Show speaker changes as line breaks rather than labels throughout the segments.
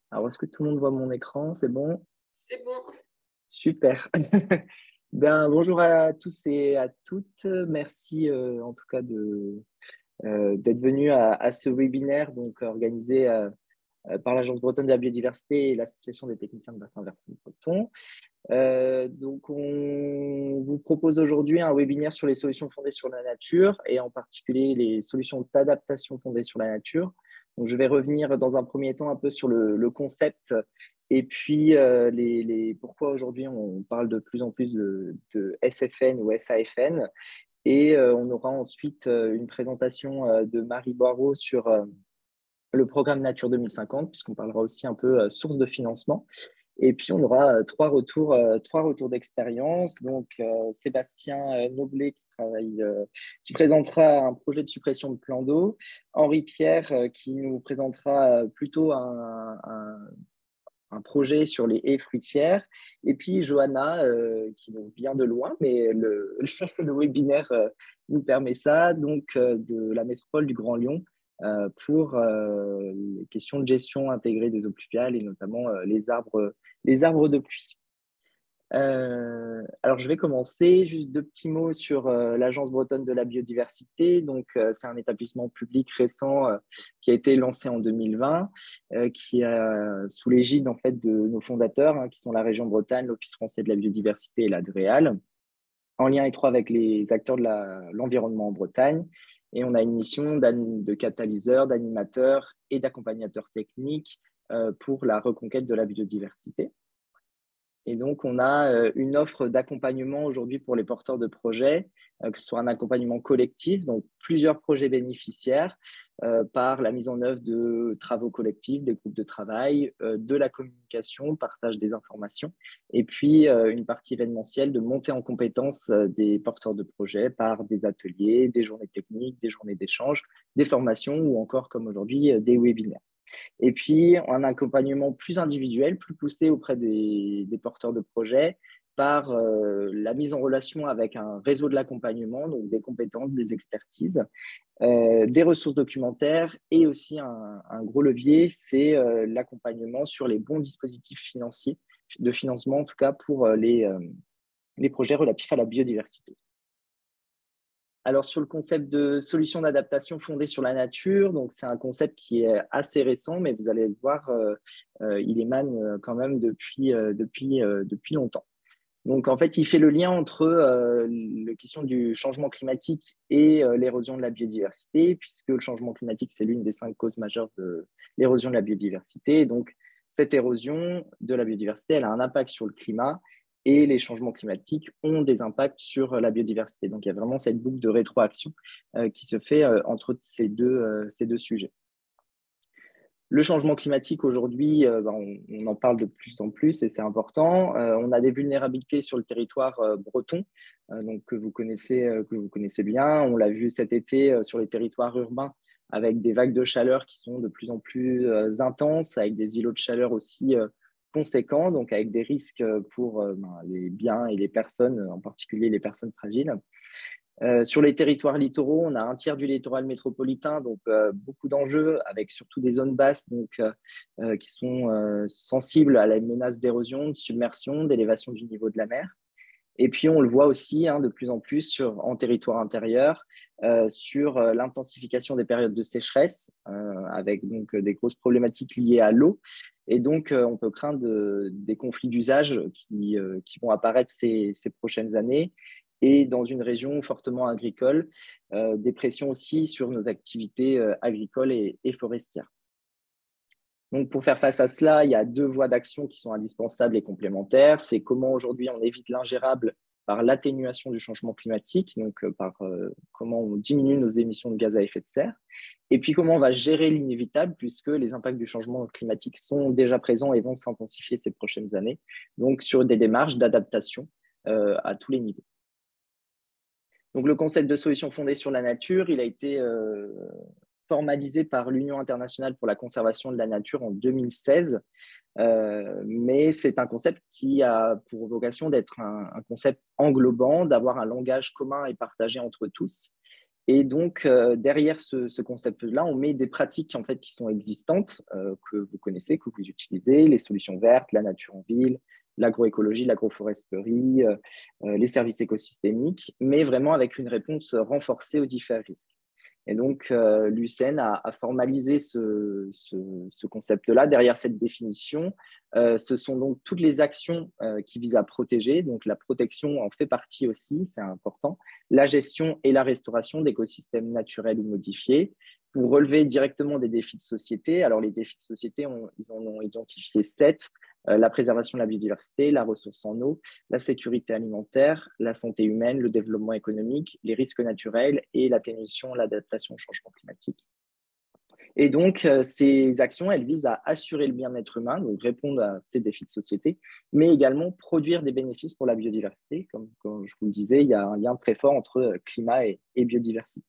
Alors, est-ce que tout le monde voit mon écran? C'est bon?
C'est bon.
Super. Ben, bonjour à tous et à toutes. Merci en tout cas d'être venu à ce webinaire donc, organisé par l'Agence bretonne de la biodiversité et l'Association des techniciens de bassin versant breton. Donc, on vous propose aujourd'hui un webinaire sur les solutions fondées sur la nature et en particulier les solutions d'adaptation fondées sur la nature. Donc, je vais revenir dans un premier temps un peu sur le concept et puis pourquoi aujourd'hui on parle de plus en plus de SFN ou SAFN. Et on aura ensuite une présentation de Marie Boireau sur le programme Nature 2050, puisqu'on parlera aussi un peu source de financement. Et puis, on aura trois retours d'expérience. Donc, Sébastien Noblet qui présentera un projet de suppression de plans d'eau. Henri Pierre qui nous présentera plutôt un projet sur les haies fruitières. Et puis, Johanna qui nous vient de loin, mais le webinaire nous permet ça, donc de la métropole du Grand Lyon, pour les questions de gestion intégrée des eaux pluviales et notamment les arbres de pluie. Alors, je vais commencer. Juste deux petits mots sur l'Agence bretonne de la biodiversité. Donc, c'est un établissement public récent qui a été lancé en 2020, qui est sous l'égide en fait de nos fondateurs, hein, qui sont la région Bretagne, l'Office français de la biodiversité et l'Adréal, en lien étroit avec les acteurs de l'environnement en Bretagne. Et on a une mission de catalyseur, d'animateur et d'accompagnateur technique pour la reconquête de la biodiversité. Et donc, on a une offre d'accompagnement aujourd'hui pour les porteurs de projets, que ce soit un accompagnement collectif, donc plusieurs projets bénéficiaires, par la mise en œuvre de travaux collectifs, des groupes de travail, de la communication, partage des informations, et puis une partie événementielle de montée en compétences des porteurs de projets par des ateliers, des journées techniques, des journées d'échange, des formations ou encore, comme aujourd'hui, des webinaires. Et puis, un accompagnement plus individuel, plus poussé auprès des porteurs de projets par la mise en relation avec un réseau de l'accompagnement, donc des compétences, des expertises, des ressources documentaires et aussi un gros levier, c'est l'accompagnement sur les bons dispositifs financiers, de financement en tout cas pour les projets relatifs à la biodiversité. Alors, sur le concept de solution d'adaptation fondée sur la nature, donc c'est un concept qui est assez récent, mais vous allez le voir, il émane quand même depuis longtemps. Donc, en fait, il fait le lien entre la question du changement climatique et l'érosion de la biodiversité, puisque le changement climatique, c'est l'une des 5 causes majeures de l'érosion de la biodiversité. Donc, cette érosion de la biodiversité, elle a un impact sur le climat et les changements climatiques ont des impacts sur la biodiversité. Donc, il y a vraiment cette boucle de rétroaction qui se fait entre ces deux sujets. Le changement climatique, aujourd'hui, on en parle de plus en plus et c'est important. On a des vulnérabilités sur le territoire breton, donc que vous connaissez bien. On l'a vu cet été sur les territoires urbains avec des vagues de chaleur qui sont de plus en plus intenses, avec des îlots de chaleur aussi conséquents, donc avec des risques pour les biens et les personnes, en particulier les personnes fragiles. Sur les territoires littoraux, on a un tiers du littoral métropolitain, donc beaucoup d'enjeux avec surtout des zones basses donc, qui sont sensibles à la menace d'érosion, de submersion, d'élévation du niveau de la mer. Et puis, on le voit aussi de plus en plus en territoire intérieur, sur l'intensification des périodes de sécheresse, avec donc des grosses problématiques liées à l'eau. Et donc, on peut craindre des conflits d'usage qui vont apparaître ces prochaines années. Et dans une région fortement agricole, des pressions aussi sur nos activités agricoles et forestières. Donc, pour faire face à cela, il y a 2 voies d'action qui sont indispensables et complémentaires. C'est comment aujourd'hui on évite l'ingérable par l'atténuation du changement climatique, donc par comment on diminue nos émissions de gaz à effet de serre, et puis comment on va gérer l'inévitable, puisque les impacts du changement climatique sont déjà présents et vont s'intensifier ces prochaines années, donc sur des démarches d'adaptation à tous les niveaux. Donc, le concept de solution fondée sur la nature, il a été formalisé par l'Union internationale pour la conservation de la nature en 2016, mais c'est un concept qui a pour vocation d'être un concept englobant, d'avoir un langage commun et partagé entre tous, Et donc, derrière ce concept-là, on met des pratiques en fait, qui sont existantes, que vous connaissez, que vous utilisez, les solutions vertes, la nature en ville, l'agroécologie, l'agroforesterie, les services écosystémiques, mais vraiment avec une réponse renforcée aux différents risques. Et donc, l'UICN a formalisé ce concept-là. Derrière cette définition, ce sont donc toutes les actions qui visent à protéger. Donc, la protection en fait partie aussi, c'est important. La gestion et la restauration d'écosystèmes naturels ou modifiés pour relever directement des défis de société. Alors, les défis de société, ils en ont identifié 7. La préservation de la biodiversité, la ressource en eau, la sécurité alimentaire, la santé humaine, le développement économique, les risques naturels et l'atténuation, l'adaptation au changement climatique. Et donc, ces actions, elles visent à assurer le bien-être humain, donc répondre à ces défis de société, mais également produire des bénéfices pour la biodiversité. Comme je vous le disais, il y a un lien très fort entre climat et biodiversité.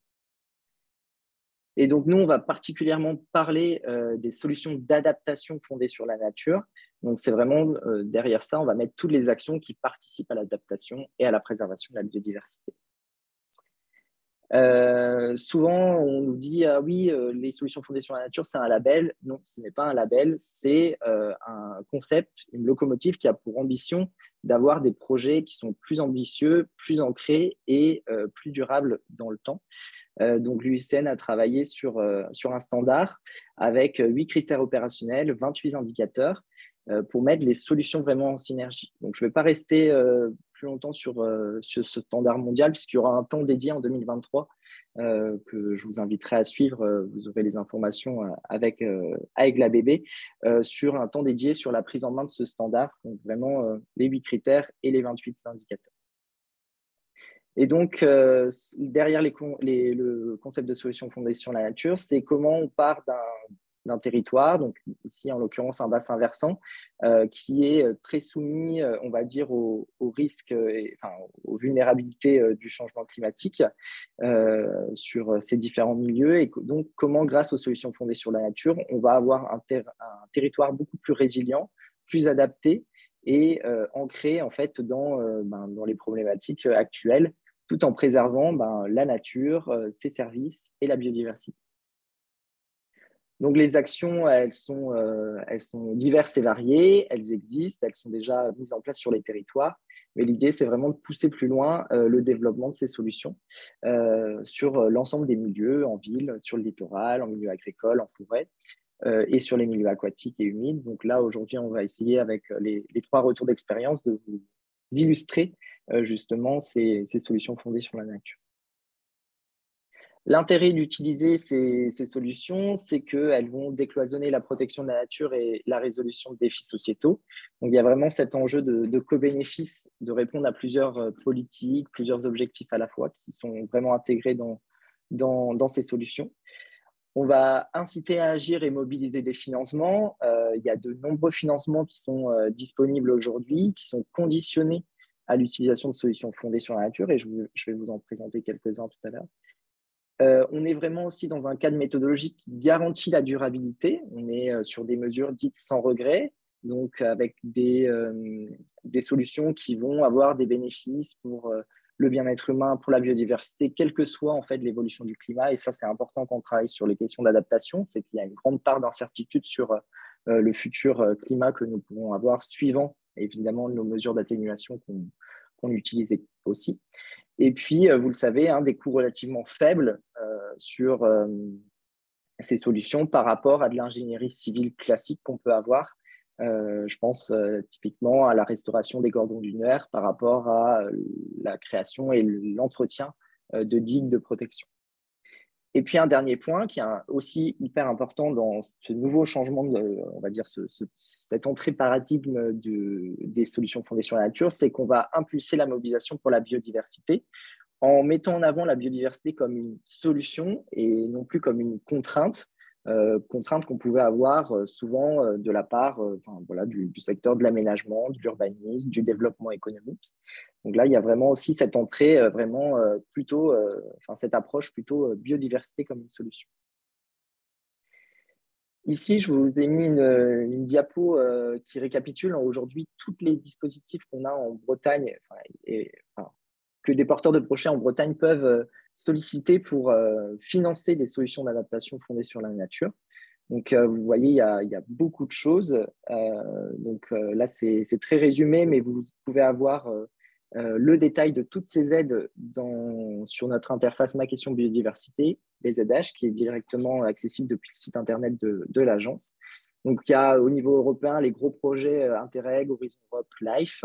Et donc, nous, on va particulièrement parler des solutions d'adaptation fondées sur la nature. Donc, c'est vraiment derrière ça, on va mettre toutes les actions qui participent à l'adaptation et à la préservation de la biodiversité. Souvent, on nous dit ah oui, les solutions fondées sur la nature, c'est un label. Non, ce n'est pas un label, c'est un concept, une locomotive qui a pour ambition d'avoir des projets qui sont plus ambitieux, plus ancrés et plus durables dans le temps. Donc, l'UICN a travaillé sur un standard avec 8 critères opérationnels, 28 indicateurs pour mettre les solutions vraiment en synergie. Donc, je ne vais pas rester plus longtemps sur ce standard mondial puisqu'il y aura un temps dédié en 2023 que je vous inviterai à suivre. Vous aurez les informations avec l'ABB sur un temps dédié sur la prise en main de ce standard, donc vraiment les 8 critères et les 28 indicateurs. Et donc, derrière le concept de solution fondée sur la nature, c'est comment on part d'un territoire, donc ici en l'occurrence un bassin versant, qui est très soumis, on va dire, aux risques, aux vulnérabilités du changement climatique sur ces différents milieux. Et donc, comment, grâce aux solutions fondées sur la nature, on va avoir un territoire beaucoup plus résilient, plus adapté et ancré en fait dans les problématiques actuelles, tout en préservant la nature, ses services et la biodiversité. Donc, les actions, elles sont diverses et variées, elles existent, elles sont déjà mises en place sur les territoires, mais l'idée, c'est vraiment de pousser plus loin le développement de ces solutions sur l'ensemble des milieux, en ville, sur le littoral, en milieu agricole, en forêt, et sur les milieux aquatiques et humides. Donc là, aujourd'hui, on va essayer avec les 3 retours d'expérience de vous illustrer justement ces solutions fondées sur la nature. L'intérêt d'utiliser ces solutions, c'est qu'elles vont décloisonner la protection de la nature et la résolution de défis sociétaux. Donc, il y a vraiment cet enjeu de co-bénéfice, de répondre à plusieurs politiques, plusieurs objectifs à la fois qui sont vraiment intégrés dans ces solutions. On va inciter à agir et mobiliser des financements. Il y a de nombreux financements qui sont disponibles aujourd'hui, qui sont conditionnés à l'utilisation de solutions fondées sur la nature, et je vais vous en présenter quelques-uns tout à l'heure. On est vraiment aussi dans un cadre méthodologique qui garantit la durabilité. On est sur des mesures dites sans regret, donc avec des solutions qui vont avoir des bénéfices pour le bien-être humain, pour la biodiversité, quelle que soit en fait l'évolution du climat. Et ça, c'est important quand on travaille sur les questions d'adaptation, c'est qu'il y a une grande part d'incertitude sur le futur climat que nous pourrons avoir, suivant évidemment nos mesures d'atténuation qu'on utilise aussi. Et puis, vous le savez, des coûts relativement faibles sur ces solutions par rapport à de l'ingénierie civile classique qu'on peut avoir. Je pense typiquement à la restauration des cordons dunaires par rapport à la création et l'entretien de digues de protection. Et puis, un dernier point qui est aussi hyper important dans ce nouveau changement, on va dire cette entrée paradigme des solutions fondées sur la nature, c'est qu'on va impulser la mobilisation pour la biodiversité en mettant en avant la biodiversité comme une solution et non plus comme une contrainte qu'on pouvait avoir souvent de la part du secteur de l'aménagement, de l'urbanisme, du développement économique. Donc là, il y a vraiment aussi cette entrée cette approche plutôt biodiversité comme une solution. Ici, je vous ai mis une diapo qui récapitule aujourd'hui tous les dispositifs qu'on a en Bretagne que des porteurs de projets en Bretagne peuvent sollicités pour financer des solutions d'adaptation fondées sur la nature. Donc, vous voyez, il y a beaucoup de choses. Là, c'est très résumé, mais vous pouvez avoir le détail de toutes ces aides sur notre interface Ma Question Biodiversité, BZH, qui est directement accessible depuis le site internet de l'agence. Donc, il y a au niveau européen les gros projets Interreg, Horizon Europe, LIFE.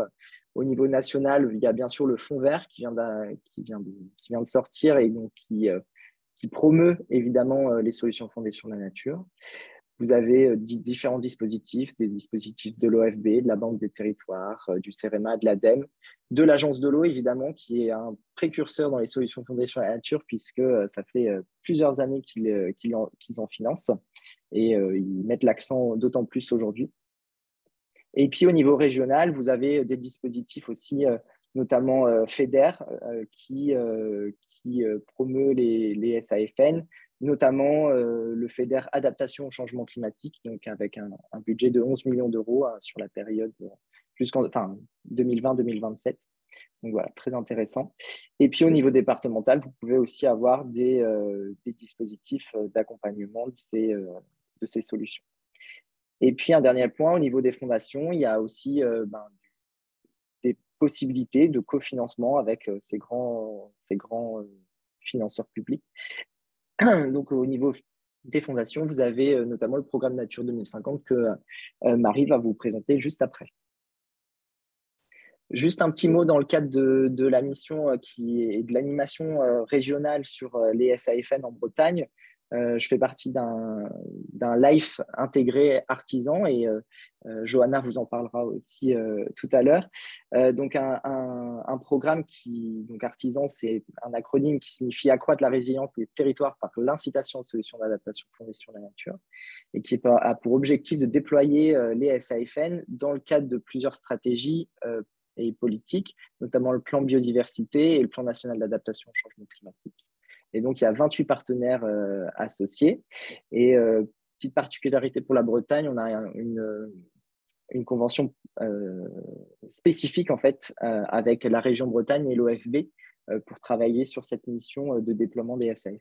Au niveau national, il y a bien sûr le Fonds vert qui vient de sortir et donc qui promeut évidemment les solutions fondées sur la nature. Vous avez différents dispositifs, des dispositifs de l'OFB, de la Banque des territoires, du CEREMA, de l'ADEME, de l'Agence de l'eau, évidemment, qui est un précurseur dans les solutions fondées sur la nature, puisque ça fait plusieurs années qu'ils en financent et ils mettent l'accent d'autant plus aujourd'hui. Et puis, au niveau régional, vous avez des dispositifs aussi, notamment FEDER, qui promeut les SAFN, notamment le FEDER Adaptation au changement climatique, donc avec un budget de 11 millions d'euros sur la période jusqu'en 2020-2027. Donc voilà, très intéressant. Et puis au niveau départemental, vous pouvez aussi avoir des dispositifs d'accompagnement de ces solutions. Et puis un dernier point, au niveau des fondations, il y a aussi des possibilités de cofinancement avec ces grands financeurs publics. Donc, au niveau des fondations, vous avez notamment le programme Nature 2050 que Marie va vous présenter juste après. Juste un petit mot dans le cadre de la mission et de l'animation régionale sur les SAFN en Bretagne. Je fais partie d'un LIFE intégré artisan et Johanna vous en parlera aussi tout à l'heure. Donc un programme donc artisan, c'est un acronyme qui signifie accroître la résilience des territoires par l'incitation aux solutions d'adaptation fondées sur la nature et qui a pour objectif de déployer les SAFN dans le cadre de plusieurs stratégies et politiques, notamment le plan biodiversité et le plan national d'adaptation au changement climatique. Et donc, il y a 28 partenaires associés. Et petite particularité pour la Bretagne, on a une convention spécifique en fait avec la région Bretagne et l'OFB pour travailler sur cette mission de déploiement des SAFN.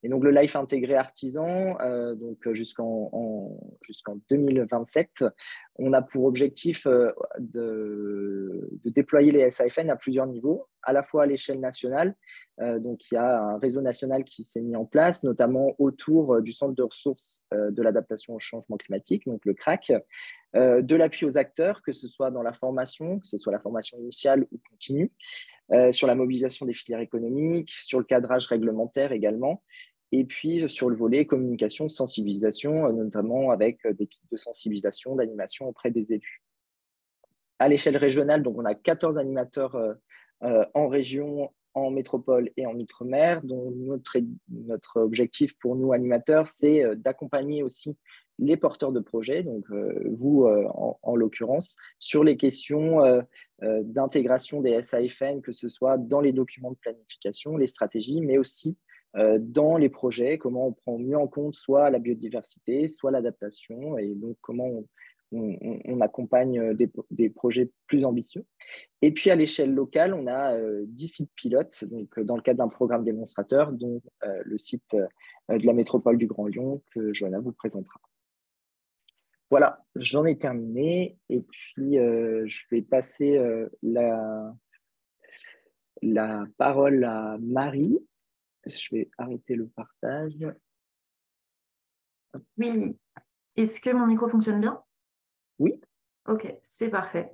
Et donc, le LIFE intégré artisan, jusqu'en 2027, on a pour objectif de déployer les SAFN à plusieurs niveaux, à la fois à l'échelle nationale. Donc, il y a un réseau national qui s'est mis en place, notamment autour du Centre de ressources de l'adaptation au changement climatique, donc le CRAC, de l'appui aux acteurs, que ce soit dans la formation, que ce soit la formation initiale ou continue, sur la mobilisation des filières économiques, sur le cadrage réglementaire également, et puis sur le volet communication, sensibilisation, notamment avec des kits de sensibilisation, d'animation auprès des élus. À l'échelle régionale, donc on a 14 animateurs en région, en métropole et en outre-mer, dont notre objectif pour nous animateurs, c'est d'accompagner aussi les porteurs de projets, donc vous en l'occurrence, sur les questions d'intégration des SAFN, que ce soit dans les documents de planification, les stratégies, mais aussi dans les projets, comment on prend mieux en compte soit la biodiversité, soit l'adaptation, et donc comment on accompagne des projets plus ambitieux. Et puis à l'échelle locale, on a 10 sites pilotes, donc dans le cadre d'un programme démonstrateur, dont le site de la métropole du Grand Lyon, que Johanna vous présentera. Voilà, j'en ai terminé, et puis je vais passer la parole à Marie. Je vais arrêter le partage.
Oui. Est-ce que mon micro fonctionne bien?
Oui.
Ok, c'est parfait.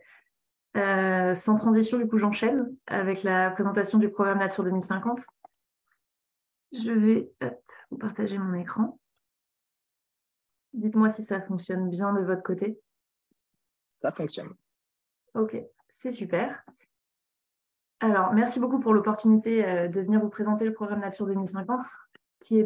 Sans transition, du coup, j'enchaîne avec la présentation du programme Nature 2050. Je vais vous partager mon écran. Dites-moi si ça fonctionne bien de votre côté.
Ça fonctionne.
Ok, c'est super. Alors, merci beaucoup pour l'opportunité de venir vous présenter le programme Nature 2050 qui a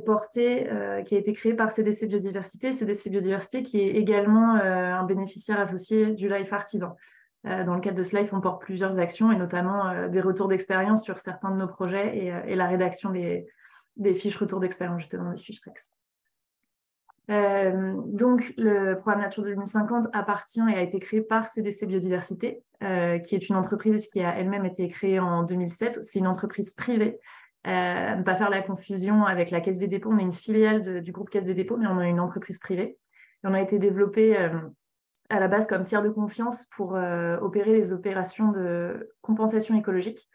été créé par CDC Biodiversité. CDC Biodiversité qui est également un bénéficiaire associé du LIFE Artisan. Dans le cadre de ce LIFE, on porte plusieurs actions et notamment des retours d'expérience sur certains de nos projets et la rédaction des fiches retours d'expérience, justement, des fiches REX. Donc, le programme Nature 2050 appartient et a été créé par CDC Biodiversité, qui est une entreprise qui a elle-même été créée en 2007. C'est une entreprise privée. Ne pas faire la confusion avec la Caisse des dépôts. On est une filiale du groupe Caisse des dépôts, mais on est une entreprise privée. Et on a été développé à la base comme tiers de confiance pour opérer les opérations de compensation écologique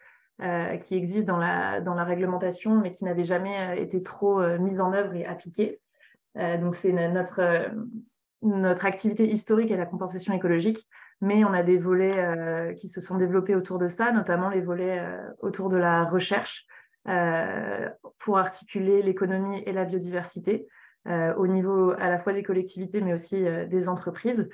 qui existent dans la réglementation, mais qui n'avaient jamais été trop mises en œuvre et appliquées. Donc, c'est notre activité historique est la compensation écologique, mais on a des volets qui se sont développés autour de ça, notamment les volets autour de la recherche pour articuler l'économie et la biodiversité au niveau à la fois des collectivités, mais aussi des entreprises.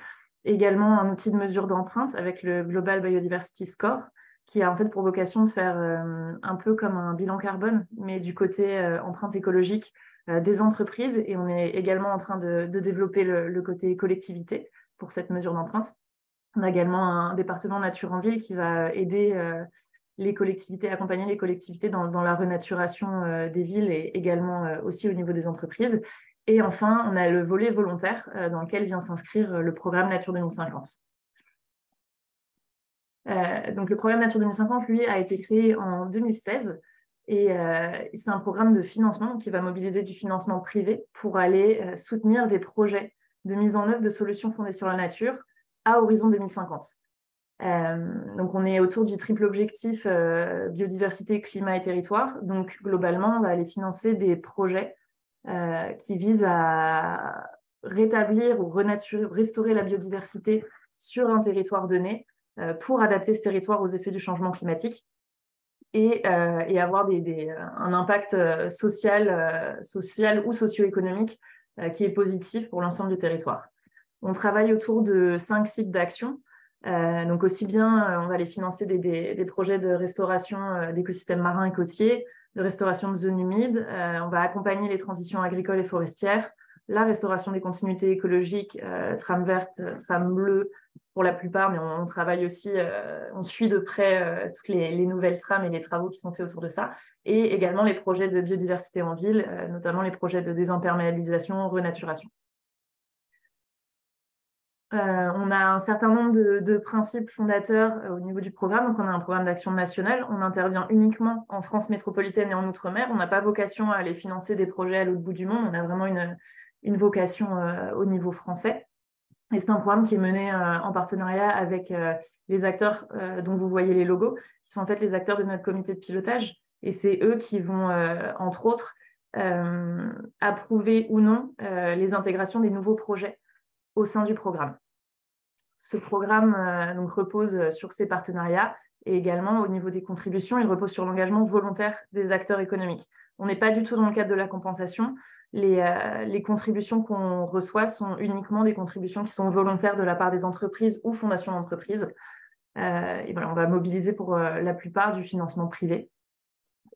Également, un outil de mesure d'empreinte avec le Global Biodiversity Score, qui a en fait pour vocation de faire un peu comme un bilan carbone, mais du côté empreinte écologique des entreprises. Et on est également en train de développer le côté collectivité pour cette mesure d'empreinte. On a également un département Nature en ville qui va aider les collectivités, accompagner les collectivités dans la renaturation des villes et également aussi au niveau des entreprises. Et enfin, on a le volet volontaire dans lequel vient s'inscrire le programme Nature 2050. Donc, le programme Nature 2050, lui, a été créé en 2016 et c'est un programme de financement qui va mobiliser du financement privé pour aller soutenir des projets de mise en œuvre de solutions fondées sur la nature à horizon 2050. Donc, on est autour du triple objectif biodiversité, climat et territoire. Donc, globalement, on va aller financer des projets qui visent à rétablir ou restaurer la biodiversité sur un territoire donné pour adapter ce territoire aux effets du changement climatique et avoir un impact social ou socio-économique qui est positif pour l'ensemble du territoire. On travaille autour de 5 sites d'action. Donc aussi bien, on va aller financer des projets de restauration d'écosystèmes marins et côtiers, de restauration de zones humides. On va accompagner les transitions agricoles et forestières, la restauration des continuités écologiques, trame verte, trame bleue pour la plupart, mais on travaille aussi, on suit de près toutes les nouvelles trames et les travaux qui sont faits autour de ça, et également les projets de biodiversité en ville, notamment les projets de désimperméabilisation, renaturation. On a un certain nombre de principes fondateurs au niveau du programme. Donc, on a un programme d'action national. On intervient uniquement en France métropolitaine et en Outre-mer. On n'a pas vocation à aller financer des projets à l'autre bout du monde. On a vraiment une vocation au niveau français. Et c'est un programme qui est mené en partenariat avec les acteurs dont vous voyez les logos, qui sont en fait les acteurs de notre comité de pilotage. Et c'est eux qui vont, entre autres, approuver ou non les intégrations des nouveaux projets au sein du programme. Ce programme donc, repose sur ces partenariats et également au niveau des contributions, il repose sur l'engagement volontaire des acteurs économiques. On n'est pas du tout dans le cadre de la compensation. Les contributions qu'on reçoit sont uniquement des contributions qui sont volontaires de la part des entreprises ou fondations d'entreprises. Et voilà, on va mobiliser pour la plupart du financement privé.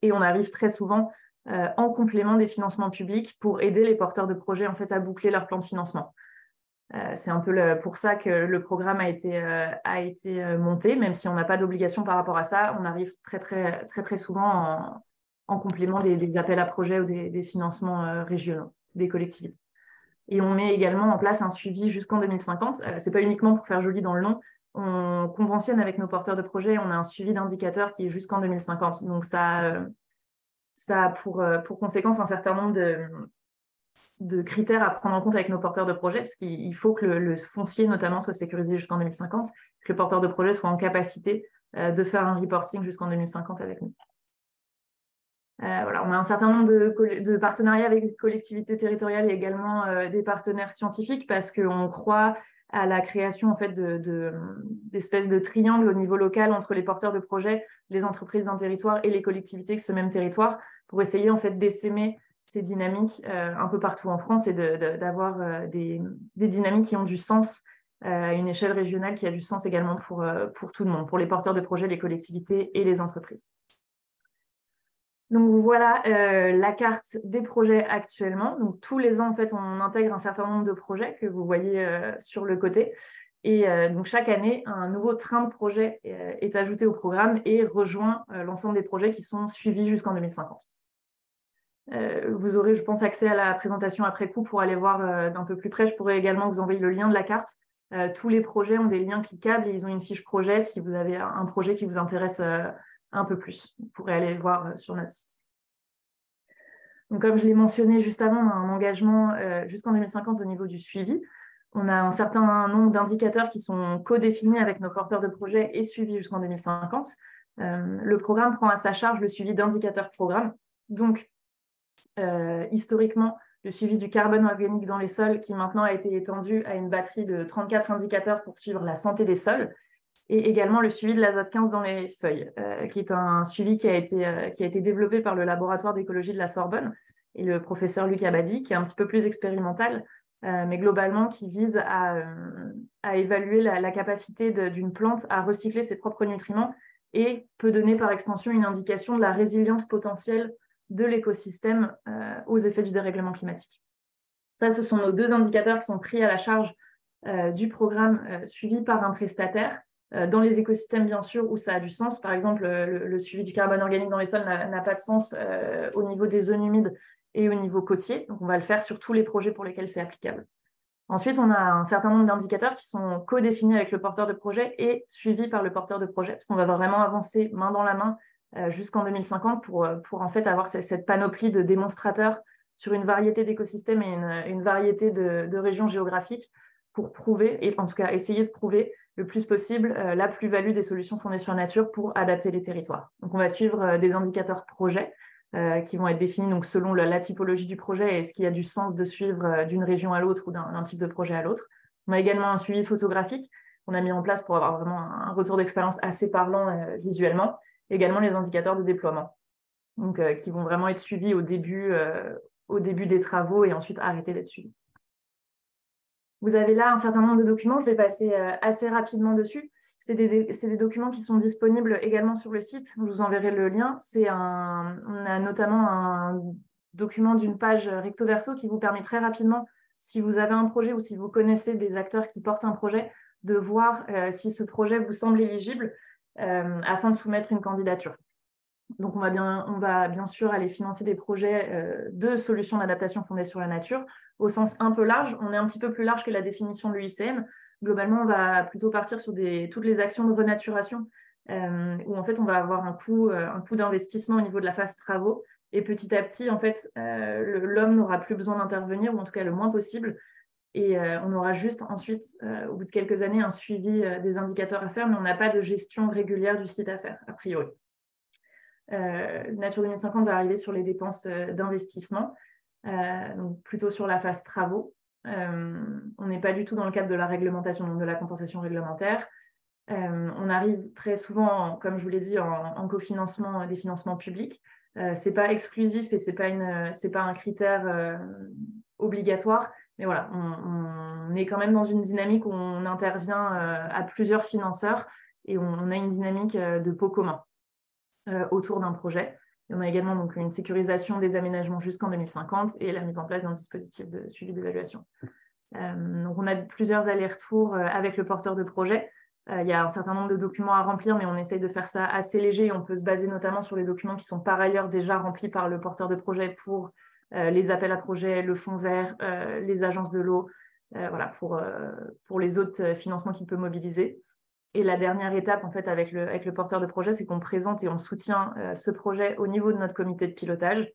Et on arrive très souvent en complément des financements publics pour aider les porteurs de projets en fait, à boucler leur plan de financement. C'est un peu pour ça que le programme a été monté, même si on n'a pas d'obligation par rapport à ça, on arrive très souvent en complément des appels à projets ou des financements régionaux, des collectivités. Et on met également en place un suivi jusqu'en 2050. Ce n'est pas uniquement pour faire joli dans le nom, on conventionne avec nos porteurs de projets, on a un suivi d'indicateurs qui est jusqu'en 2050. Donc ça a pour conséquence un certain nombre de critères à prendre en compte avec nos porteurs de projets, parce qu'il faut que le foncier, notamment, soit sécurisé jusqu'en 2050, que le porteur de projet soit en capacité de faire un reporting jusqu'en 2050 avec nous. Voilà, on a un certain nombre de partenariats avec des collectivités territoriales et également des partenaires scientifiques, parce qu'on croit à la création en fait, d'espèces de triangles au niveau local entre les porteurs de projets, les entreprises d'un territoire et les collectivités de ce même territoire, pour essayer en fait, d'essaimer ces dynamiques un peu partout en France et d'avoir des dynamiques qui ont du sens à une échelle régionale qui a du sens également pour tout le monde, pour les porteurs de projets, les collectivités et les entreprises. Donc voilà la carte des projets actuellement. Donc tous les ans, en fait, on intègre un certain nombre de projets que vous voyez sur le côté. Et donc chaque année, un nouveau train de projets est ajouté au programme et rejoint l'ensemble des projets qui sont suivis jusqu'en 2050. Vous aurez, je pense, accès à la présentation après coup pour aller voir d'un peu plus près. Je pourrais également vous envoyer le lien de la carte. Tous les projets ont des liens cliquables et ils ont une fiche projet si vous avez un projet qui vous intéresse un peu plus. Vous pourrez aller voir sur notre site. Donc, comme je l'ai mentionné juste avant, on a un engagement jusqu'en 2050 au niveau du suivi. On a un certain nombre d'indicateurs qui sont co-définis avec nos porteurs de projets et suivis jusqu'en 2050. Le programme prend à sa charge le suivi d'indicateurs programmes. Donc, historiquement, le suivi du carbone organique dans les sols qui maintenant a été étendu à une batterie de 34 indicateurs pour suivre la santé des sols et également le suivi de l'azote 15 dans les feuilles, qui est un suivi qui a été développé par le laboratoire d'écologie de la Sorbonne et le professeur Luc Abadi, qui est un petit peu plus expérimental, mais globalement qui vise à évaluer la capacité d'une plante à recycler ses propres nutriments et peut donner par extension une indication de la résilience potentielle de l'écosystème aux effets du dérèglement climatique. Ça, ce sont nos deux indicateurs qui sont pris à la charge du programme suivi par un prestataire. Dans les écosystèmes, bien sûr, où ça a du sens. Par exemple, le suivi du carbone organique dans les sols n'a pas de sens au niveau des zones humides et au niveau côtier. Donc, on va le faire sur tous les projets pour lesquels c'est applicable. Ensuite, on a un certain nombre d'indicateurs qui sont co-définis avec le porteur de projet et suivis par le porteur de projet, parce qu'on va vraiment avancer main dans la main jusqu'en 2050 pour en fait avoir cette panoplie de démonstrateurs sur une variété d'écosystèmes et une variété de régions géographiques pour prouver, et en tout cas essayer de prouver le plus possible la plus-value des solutions fondées sur la nature pour adapter les territoires. Donc, on va suivre des indicateurs projets qui vont être définis donc, selon la typologie du projet et ce qui a du sens de suivre d'une région à l'autre ou d'un type de projet à l'autre. On a également un suivi photographique qu'on a mis en place pour avoir vraiment un retour d'expérience assez parlant visuellement. Également les indicateurs de déploiement, donc, qui vont vraiment être suivis au début des travaux et ensuite arrêter d'être suivis. Vous avez là un certain nombre de documents, je vais passer assez rapidement dessus. C'est des documents qui sont disponibles également sur le site, je vous enverrai le lien. On a notamment un document d'une page recto verso qui vous permet très rapidement, si vous avez un projet ou si vous connaissez des acteurs qui portent un projet, de voir si ce projet vous semble éligible afin de soumettre une candidature. Donc, on va bien sûr aller financer des projets de solutions d'adaptation fondées sur la nature au sens un peu large. On est un petit peu plus large que la définition de l'UICN. Globalement, on va plutôt partir sur toutes les actions de renaturation où en fait, on va avoir un coût d'investissement au niveau de la phase travaux. Et petit à petit, en fait, l'homme n'aura plus besoin d'intervenir, ou en tout cas le moins possible. Et on aura juste ensuite, au bout de quelques années, un suivi des indicateurs à faire, mais on n'a pas de gestion régulière du site à faire, a priori. Nature 2050 va arriver sur les dépenses d'investissement, donc plutôt sur la phase travaux. On n'est pas du tout dans le cadre de la réglementation, donc de la compensation réglementaire. On arrive très souvent, comme je vous l'ai dit, en cofinancement des financements publics. Ce n'est pas exclusif et ce n'est pas un critère obligatoire, mais voilà, on est quand même dans une dynamique où on intervient à plusieurs financeurs et on a une dynamique de pot commun autour d'un projet. Et on a également donc, une sécurisation des aménagements jusqu'en 2050 et la mise en place d'un dispositif de suivi d'évaluation. Donc, on a plusieurs allers-retours avec le porteur de projet. Il y a un certain nombre de documents à remplir, mais on essaye de faire ça assez léger et on peut se baser notamment sur les documents qui sont par ailleurs déjà remplis par le porteur de projet pour les appels à projets, le fonds vert, les agences de l'eau, voilà, pour les autres financements qu'il peut mobiliser. Et la dernière étape, en fait, avec le porteur de projet, c'est qu'on présente et on soutient ce projet au niveau de notre comité de pilotage.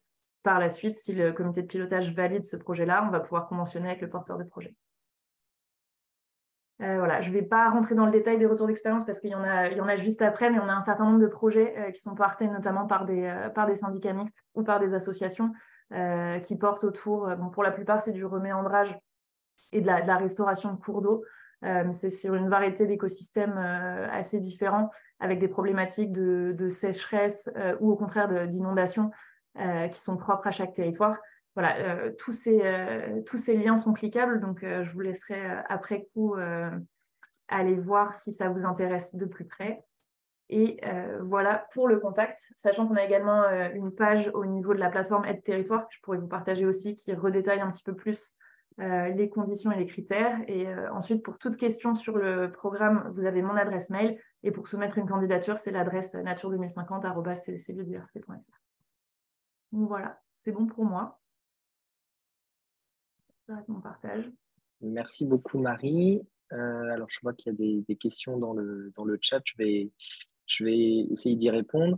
Par la suite, si le comité de pilotage valide ce projet-là, on va pouvoir conventionner avec le porteur de projet. Voilà, je ne vais pas rentrer dans le détail des retours d'expérience parce qu'il y en a juste après, mais on a un certain nombre de projets qui sont portés notamment par des syndicats mixtes ou par des associations qui portent autour, pour la plupart, c'est du reméandrage et de la restauration de cours d'eau. C'est sur une variété d'écosystèmes assez différents, avec des problématiques de sécheresse ou au contraire d'inondation qui sont propres à chaque territoire. Voilà, tous ces liens sont cliquables, donc je vous laisserai après coup aller voir si ça vous intéresse de plus près. Et voilà pour le contact, sachant qu'on a également une page au niveau de la plateforme Aide Territoire que je pourrais vous partager aussi, qui redétaille un petit peu plus les conditions et les critères. Et ensuite, pour toute question sur le programme, vous avez mon adresse mail. Et pour soumettre une candidature, c'est l'adresse nature2050@cdcbiodiversité.fr. Donc voilà, c'est bon pour moi. J'arrête mon partage.
Merci beaucoup, Marie. Alors, je vois qu'il y a des questions dans le chat. Je vais essayer d'y répondre.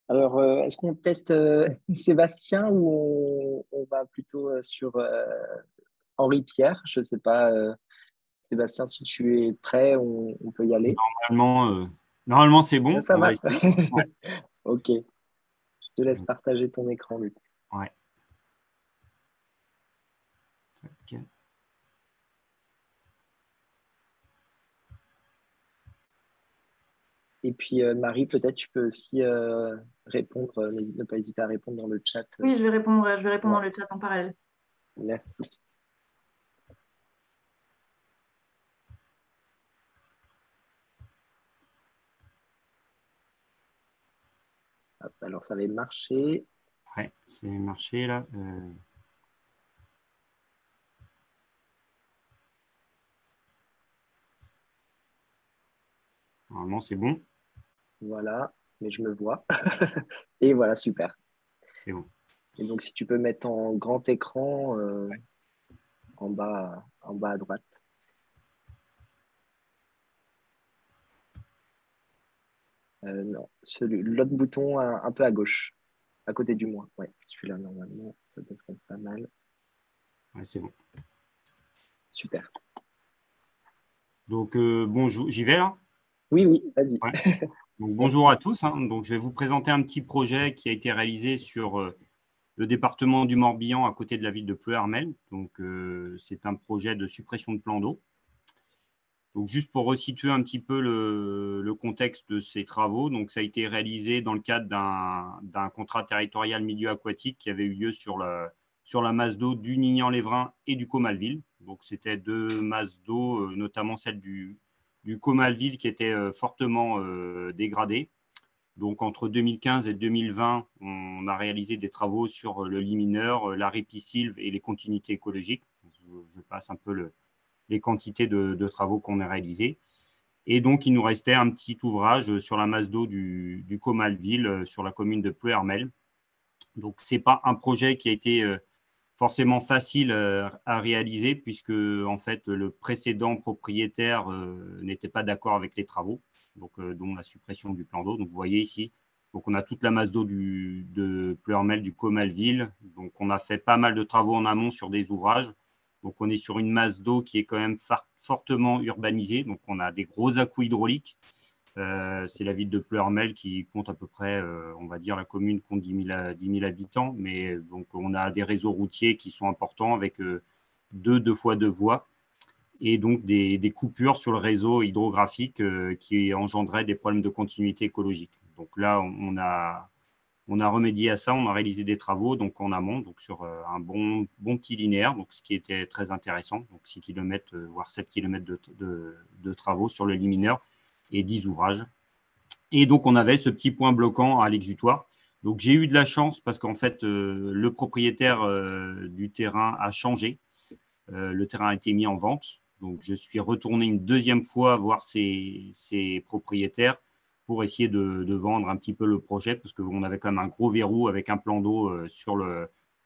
Alors, est-ce qu'on teste Sébastien ou on va plutôt sur Henri-Pierre? Je ne sais pas, Sébastien, si tu es prêt, on peut y aller.
Normalement c'est bon.
Ça
On va
va?
essayer. Ouais.
Ok, je te laisse partager ton écran, Luc.
Ouais. Ok.
Et puis, Marie, peut-être tu peux aussi répondre, ne pas hésiter à répondre dans le chat.
Oui, je vais répondre
Ouais.
dans le chat en parallèle.
Merci. Hop, alors, ça va marcher.
Ouais, c'est marché là. Normalement, c'est bon.
Voilà, mais je me vois. Et voilà, super.
C'est bon.
Et donc, si tu peux mettre en grand écran en bas à droite. Non, l'autre bouton un peu à gauche, à côté du moins. Ouais, celui-là, normalement, ça devrait être pas mal.
Ouais, c'est bon.
Super.
Donc, bonjour, j'y vais là?
Oui, vas-y.
Ouais. Donc, bonjour
Merci.
à tous. Donc, je vais vous présenter un petit projet qui a été réalisé sur le département du Morbihan à côté de la ville de Pleuhermel. Donc, c'est un projet de suppression de plans d'eau. Donc, juste pour resituer un petit peu le contexte de ces travaux, donc ça a été réalisé dans le cadre d'un contrat territorial milieu aquatique qui avait eu lieu sur la masse d'eau du Nignan-Lévrin et du Comalville. Donc, c'était deux masses d'eau, notamment celle du Comalville qui était fortement dégradée. Donc, entre 2015 et 2020, on a réalisé des travaux sur le lit mineur, la ripisylve et les continuités écologiques. Je passe un peu les quantités de travaux qu'on a réalisés. Et donc, il nous restait un petit ouvrage sur la masse d'eau du Comalville, sur la commune de Pleuhermel. Donc, ce n'est pas un projet qui a été forcément facile à réaliser, puisque en fait, le précédent propriétaire n'était pas d'accord avec les travaux, donc, dont la suppression du plan d'eau. Donc, vous voyez ici, donc on a toute la masse d'eau de Pleuhermel, du Comalville. Donc, on a fait pas mal de travaux en amont sur des ouvrages. Donc, on est sur une masse d'eau qui est quand même fortement urbanisée. Donc, on a des gros à-coups hydrauliques. C'est la ville de Pleuhermel qui compte à peu près, on va dire, la commune compte 10 000 habitants. Mais donc, on a des réseaux routiers qui sont importants avec deux fois deux voies et donc des coupures sur le réseau hydrographique qui engendraient des problèmes de continuité écologique. Donc là, on a remédié à ça, on a réalisé des travaux donc en amont, donc sur un bon petit linéaire, donc ce qui était très intéressant, donc 6 km, voire 7 km de travaux sur le lit mineur et 10 ouvrages. Et donc, on avait ce petit point bloquant à l'exutoire. Donc, j'ai eu de la chance parce qu'en fait, le propriétaire du terrain a changé. Le terrain a été mis en vente. Donc, je suis retourné une deuxième fois voir ses propriétaires pour essayer de vendre un petit peu le projet parce qu'on avait quand même un gros verrou avec un plan d'eau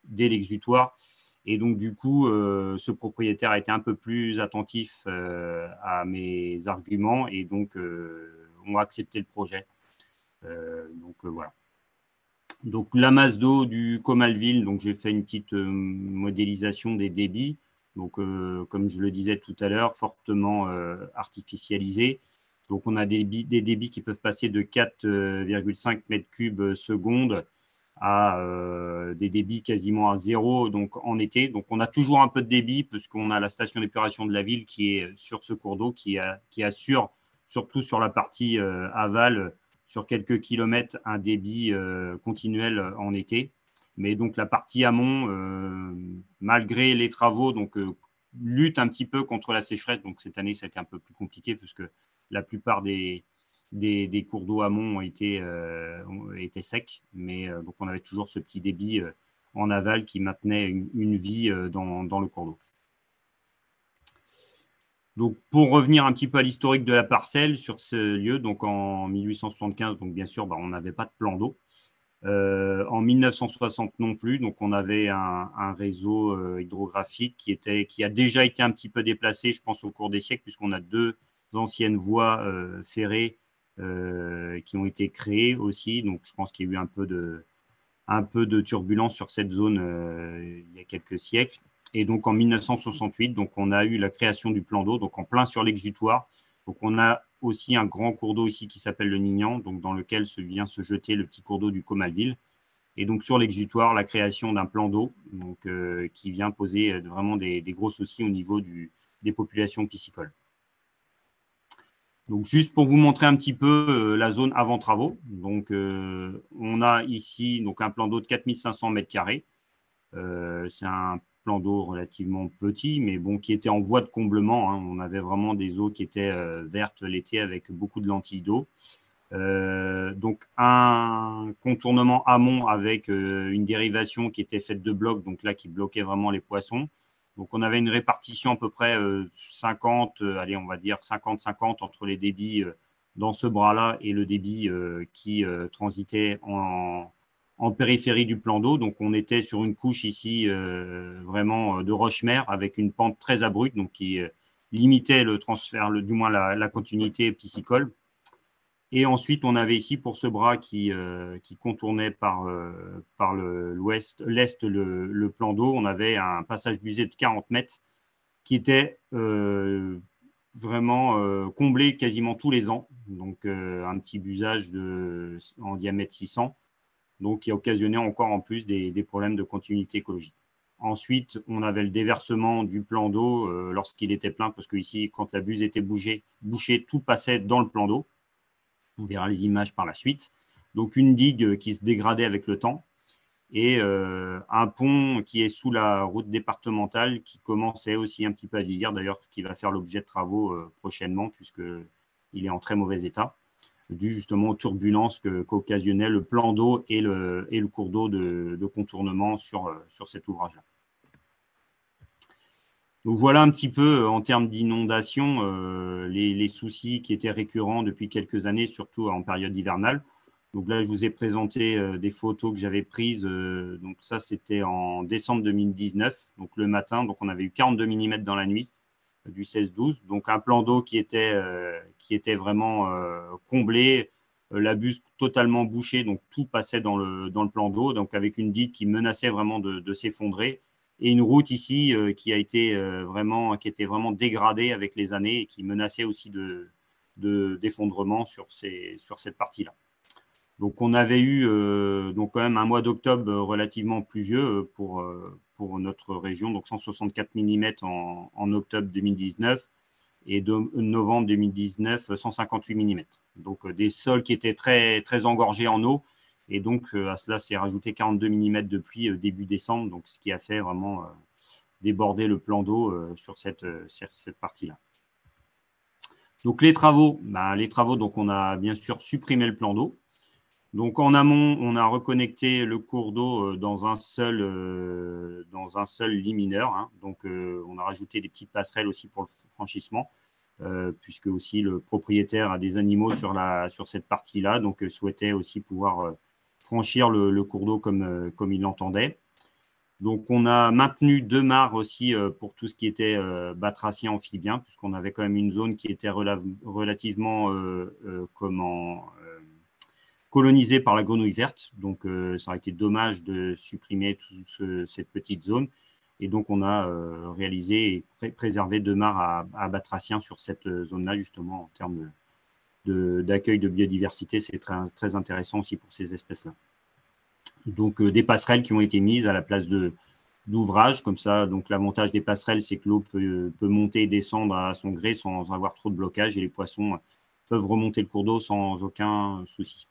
dès l'exutoire. Et donc, du coup, ce propriétaire a été un peu plus attentif à mes arguments et donc ont accepté le projet. Voilà. Donc, la masse d'eau du Comalville, donc j'ai fait une petite modélisation des débits. Donc, comme je le disais tout à l'heure, fortement artificialisé. Donc, on a des débits qui peuvent passer de 4,5 mètres cubes seconde à des débits quasiment à zéro donc en été. Donc, on a toujours un peu de débit puisqu'on a la station d'épuration de la ville qui est sur ce cours d'eau, qui assure, surtout sur la partie aval, sur quelques kilomètres, un débit continuel en été. Mais donc, la partie amont, malgré les travaux, donc, lutte un petit peu contre la sécheresse. Donc, cette année, ça a été un peu plus compliqué puisque la plupart des cours d'eau amont étaient secs. Mais donc, on avait toujours ce petit débit en aval qui maintenait une vie dans le cours d'eau. Donc, pour revenir un petit peu à l'historique de la parcelle sur ce lieu, donc en 1875, donc bien sûr, on n'avait pas de plan d'eau. En 1960 non plus, donc on avait un réseau hydrographique qui a déjà été un petit peu déplacé, je pense, au cours des siècles, puisqu'on a deux anciennes voies ferrées qui ont été créées aussi. Donc je pense qu'il y a eu un peu de turbulence sur cette zone il y a quelques siècles. Et donc en 1968, donc, on a eu la création du plan d'eau, donc en plein sur l'exutoire. Donc on a aussi un grand cours d'eau ici qui s'appelle le Nignan, donc dans lequel vient se jeter le petit cours d'eau du Comalville. Et donc sur l'exutoire, la création d'un plan d'eau qui vient poser vraiment des gros soucis au niveau des populations piscicoles. Donc juste pour vous montrer un petit peu la zone avant travaux. Donc on a ici donc un plan d'eau de 4500 m². C'est un plan d'eau relativement petit, mais bon, qui était en voie de comblement, hein. On avait vraiment des eaux qui étaient vertes l'été avec beaucoup de lentilles d'eau. Donc un contournement amont avec une dérivation qui était faite de blocs, donc là qui bloquait vraiment les poissons. Donc on avait une répartition à peu près 50, allez, on va dire 50-50 entre les débits dans ce bras-là et le débit qui transitait en périphérie du plan d'eau. Donc on était sur une couche ici vraiment de roche-mer avec une pente très abrupte, donc qui limitait le transfert, du moins la continuité piscicole. Et ensuite, on avait ici, pour ce bras qui contournait par l'est le plan d'eau, on avait un passage busé de 40 mètres qui était vraiment comblé quasiment tous les ans. Donc, un petit busage en diamètre 600, donc qui occasionnait encore en plus des problèmes de continuité écologique. Ensuite, on avait le déversement du plan d'eau lorsqu'il était plein, parce que ici, quand la buse était bouchée, tout passait dans le plan d'eau. On verra les images par la suite. Donc, une digue qui se dégradait avec le temps et un pont qui est sous la route départementale qui commençait aussi un petit peu à vieillir, d'ailleurs, qui va faire l'objet de travaux prochainement puisqu'il est en très mauvais état, dû justement aux turbulences qu'occasionnait le plan d'eau et le cours d'eau de contournement sur cet ouvrage-là. Donc voilà un petit peu en termes d'inondation les soucis qui étaient récurrents depuis quelques années, surtout en période hivernale. Donc là, je vous ai présenté des photos que j'avais prises. Donc ça, c'était en décembre 2019, donc le matin. Donc on avait eu 42 mm dans la nuit du 16-12. Donc un plan d'eau qui était vraiment comblé, la buse totalement bouchée, donc tout passait dans le plan d'eau, donc avec une digue qui menaçait vraiment de s'effondrer. Et une route ici qui était vraiment dégradée avec les années et qui menaçait aussi d'effondrement sur cette partie-là. Donc on avait eu donc quand même un mois d'octobre relativement pluvieux pour notre région, donc 164 mm en octobre 2019 et de novembre 2019 158 mm. Donc des sols qui étaient très, très engorgés en eau. Et donc, à cela, s'est rajouté 42 mm de pluie début décembre, donc ce qui a fait vraiment déborder le plan d'eau sur cette partie-là. Donc, les travaux, donc on a bien sûr supprimé le plan d'eau. Donc, en amont, on a reconnecté le cours d'eau dans un seul lit mineur, hein. Donc, on a rajouté des petites passerelles aussi pour le franchissement, puisque aussi le propriétaire a des animaux sur cette partie-là, donc souhaitait aussi pouvoir franchir le cours d'eau comme il l'entendait. Donc, on a maintenu 2 mares aussi pour tout ce qui était batracien amphibien, puisqu'on avait quand même une zone qui était relativement colonisée par la grenouille verte. Donc, ça aurait été dommage de supprimer toute cette petite zone. Et donc, on a réalisé et préservé 2 mares à batraciens sur cette zone-là, justement, en termes d'accueil de biodiversité. C'est très, très intéressant aussi pour ces espèces-là. Donc, des passerelles qui ont été mises à la place d'ouvrages, comme ça. Donc, l'avantage des passerelles, c'est que l'eau peut monter et descendre à son gré sans avoir trop de blocage et les poissons peuvent remonter le cours d'eau sans aucun souci.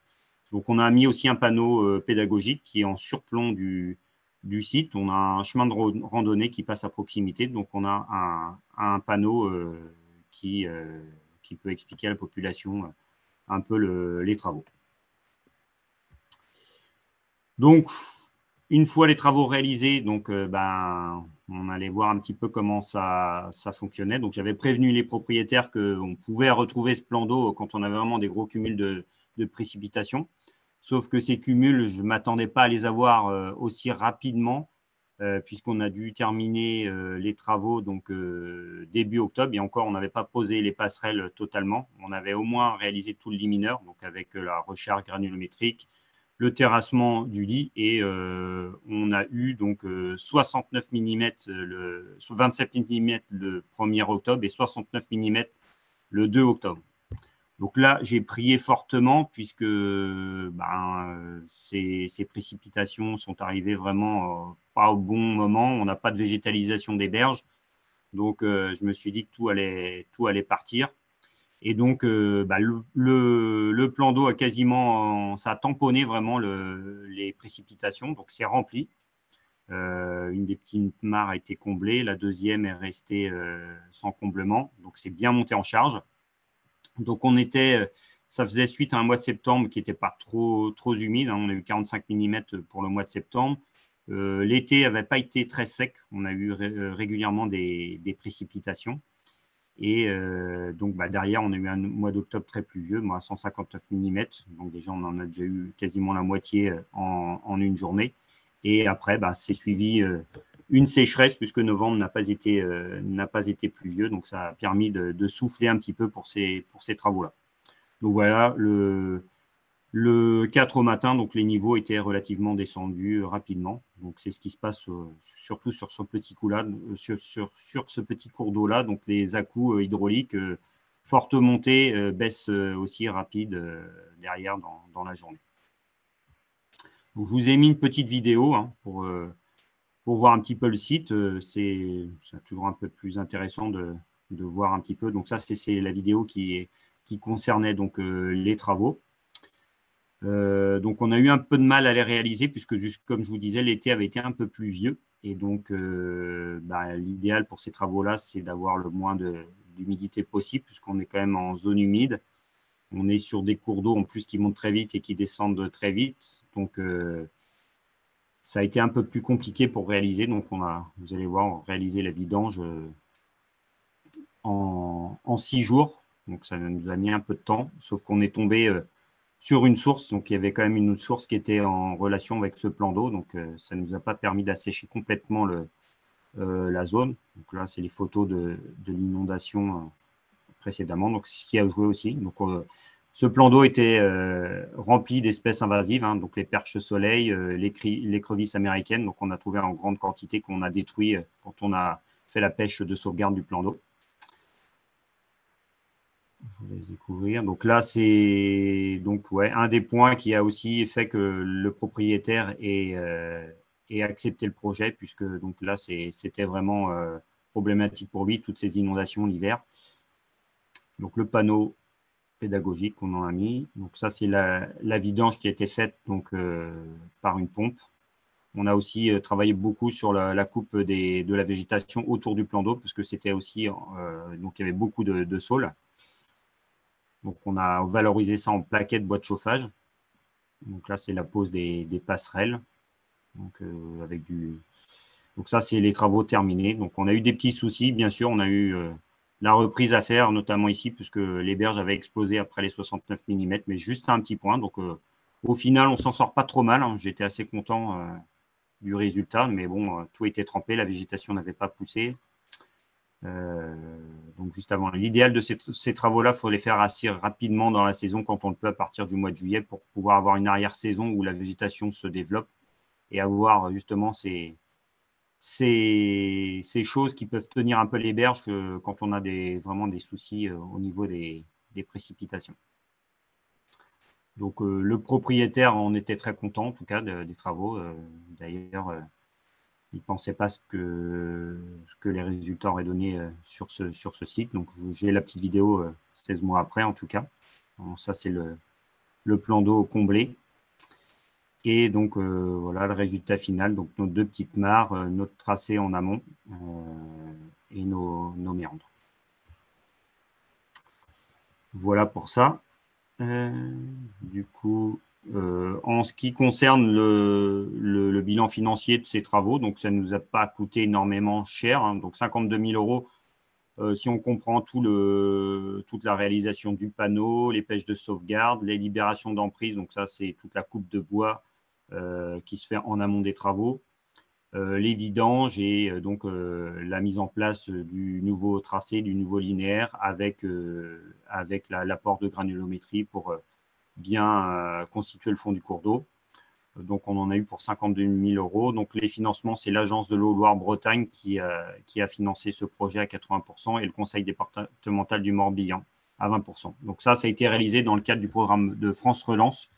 Donc, on a mis aussi un panneau pédagogique qui est en surplomb du site. On a un chemin de randonnée qui passe à proximité. Donc, on a un panneau qui peut expliquer à la population un peu les travaux. Donc, une fois les travaux réalisés, donc, on allait voir un petit peu comment ça fonctionnait. Donc, j'avais prévenu les propriétaires qu'on pouvait retrouver ce plan d'eau quand on avait vraiment des gros cumuls de précipitations. Sauf que ces cumuls, je ne m'attendais pas à les avoir aussi rapidement, puisqu'on a dû terminer les travaux donc, début octobre. Et encore, on n'avait pas posé les passerelles totalement. On avait au moins réalisé tout le lit mineur, donc avec la recharge granulométrique, le terrassement du lit. Et on a eu donc 69 mm, 27 mm le 1er octobre et 69 mm le 2 octobre. Donc là, j'ai prié fortement puisque ces précipitations sont arrivées vraiment pas au bon moment. On n'a pas de végétalisation des berges. Donc, je me suis dit que tout allait partir. Et donc, le plan d'eau a quasiment, ça a tamponné vraiment les précipitations. Donc, c'est rempli. Une des petites mares a été comblée. La deuxième est restée sans comblement. Donc, c'est bien monté en charge. Donc, ça faisait suite à un mois de septembre qui n'était pas trop humide. On a eu 45 mm pour le mois de septembre. L'été n'avait pas été très sec. On a eu régulièrement des précipitations. Et donc, derrière, on a eu un mois d'octobre très pluvieux, à 159 mm. Donc, déjà, on en a déjà eu quasiment la moitié en une journée. Et après, c'est suivi une sécheresse puisque novembre n'a pas été pluvieux. Donc, ça a permis de souffler un petit peu pour ces travaux-là. Donc, voilà, le 4 au matin, donc les niveaux étaient relativement descendus rapidement. Donc, c'est ce qui se passe surtout sur ce petit coup-là, sur ce petit cours d'eau-là. Donc, les à-coups hydrauliques, forte montée, baisse aussi rapide derrière dans la journée. Donc, je vous ai mis une petite vidéo pour voir un petit peu le site. C'est toujours un peu plus intéressant de voir un petit peu. Donc, ça, c'est la vidéo qui concernait donc, les travaux. Donc, on a eu un peu de mal à les réaliser puisque, comme je vous disais, l'été avait été un peu pluvieux. Et donc, l'idéal pour ces travaux-là, c'est d'avoir le moins d'humidité possible puisqu'on est quand même en zone humide. On est sur des cours d'eau en plus qui montent très vite et qui descendent très vite. Donc, ça a été un peu plus compliqué pour réaliser. Donc, vous allez voir, réaliser la vidange en 6 jours. Donc, ça nous a mis un peu de temps, sauf qu'on est tombé sur une source. Donc, il y avait quand même une source qui était en relation avec ce plan d'eau. Donc, ça ne nous a pas permis d'assécher complètement la zone. Donc, là, c'est les photos de l'inondation précédemment. Donc, c'est ce qui a joué aussi. Donc, ce plan d'eau était rempli d'espèces invasives, donc les perches soleil, les crevisses américaines. Donc, on a trouvé en grande quantité qu'on a détruit quand on a fait la pêche de sauvegarde du plan d'eau. Je vais découvrir. Donc là, c'est un des points qui a aussi fait que le propriétaire ait accepté le projet, puisque donc là, c'était vraiment problématique pour lui, toutes ces inondations l'hiver. Donc le panneau pédagogique qu'on en a mis. Donc ça, c'est la vidange qui a été faite donc, par une pompe. On a aussi travaillé beaucoup sur la coupe de la végétation autour du plan d'eau, parce que c'était aussi, donc il y avait beaucoup de saules. Donc, on a valorisé ça en plaquettes bois de chauffage. Donc là, c'est la pose des passerelles. Donc, donc ça, c'est les travaux terminés. Donc, on a eu des petits soucis, bien sûr. On a eu la reprise à faire, notamment ici, puisque les berges avaient explosé après les 69 mm, mais juste à un petit point. Donc, au final, on ne s'en sort pas trop mal. J'étais assez content du résultat, mais bon, tout était trempé. La végétation n'avait pas poussé. Donc juste avant. L'idéal de ces travaux-là, il faut les faire assez rapidement dans la saison quand on le peut à partir du mois de juillet pour pouvoir avoir une arrière-saison où la végétation se développe et avoir justement ces choses qui peuvent tenir un peu les berges quand on a vraiment des soucis au niveau des précipitations. Donc le propriétaire en était très content en tout cas des travaux. D'ailleurs, il ne pensait pas ce que les résultats auraient donné sur ce site. Donc, j'ai la petite vidéo 16 mois après, en tout cas. Donc, ça, c'est le plan d'eau comblé. Et donc, voilà le résultat final. Donc, nos 2 petites mares, notre tracé en amont et nos méandres. Voilà pour ça. Du coup… en ce qui concerne le bilan financier de ces travaux, donc ça ne nous a pas coûté énormément cher, donc 52 000 €. Si on comprend toute la réalisation du panneau, les pêches de sauvegarde, les libérations d'emprise, donc ça, c'est toute la coupe de bois qui se fait en amont des travaux, les vidanges et donc la mise en place du nouveau tracé, du nouveau linéaire avec l'apport de granulométrie pour bien constituer le fond du cours d'eau. Donc, on en a eu pour 52 000 €. Donc, les financements, c'est l'Agence de l'eau Loire-Bretagne qui a financé ce projet à 80% et le Conseil départemental du Morbihan à 20%. Donc, ça a été réalisé dans le cadre du programme de France Relance,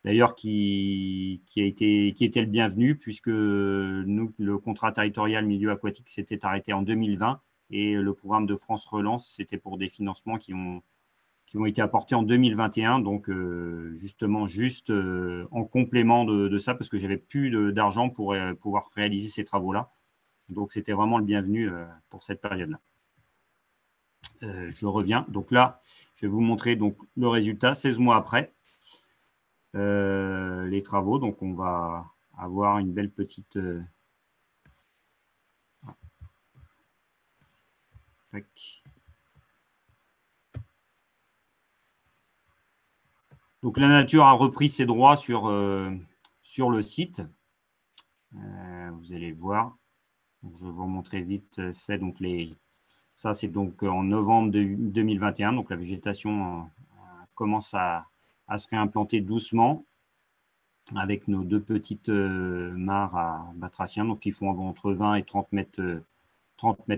d'ailleurs, qui était le bienvenu puisque nous, le contrat territorial milieu aquatique s'était arrêté en 2020 et le programme de France Relance, c'était pour des financements qui ont été apportés en 2021, donc justement juste en complément de ça, parce que j'avais plus d'argent pour pouvoir réaliser ces travaux-là. Donc, c'était vraiment le bienvenu pour cette période-là. Je reviens. Donc là, je vais vous montrer donc, le résultat 16 mois après les travaux. Donc, on va avoir une belle petite… Donc, la nature a repris ses droits sur le site. Vous allez voir. Donc, je vais vous montrer vite fait. Donc, ça, c'est donc en novembre 2021. Donc, la végétation commence à se réimplanter doucement avec nos deux petites mares à batraciens, donc qui font entre 20 et 30 mètres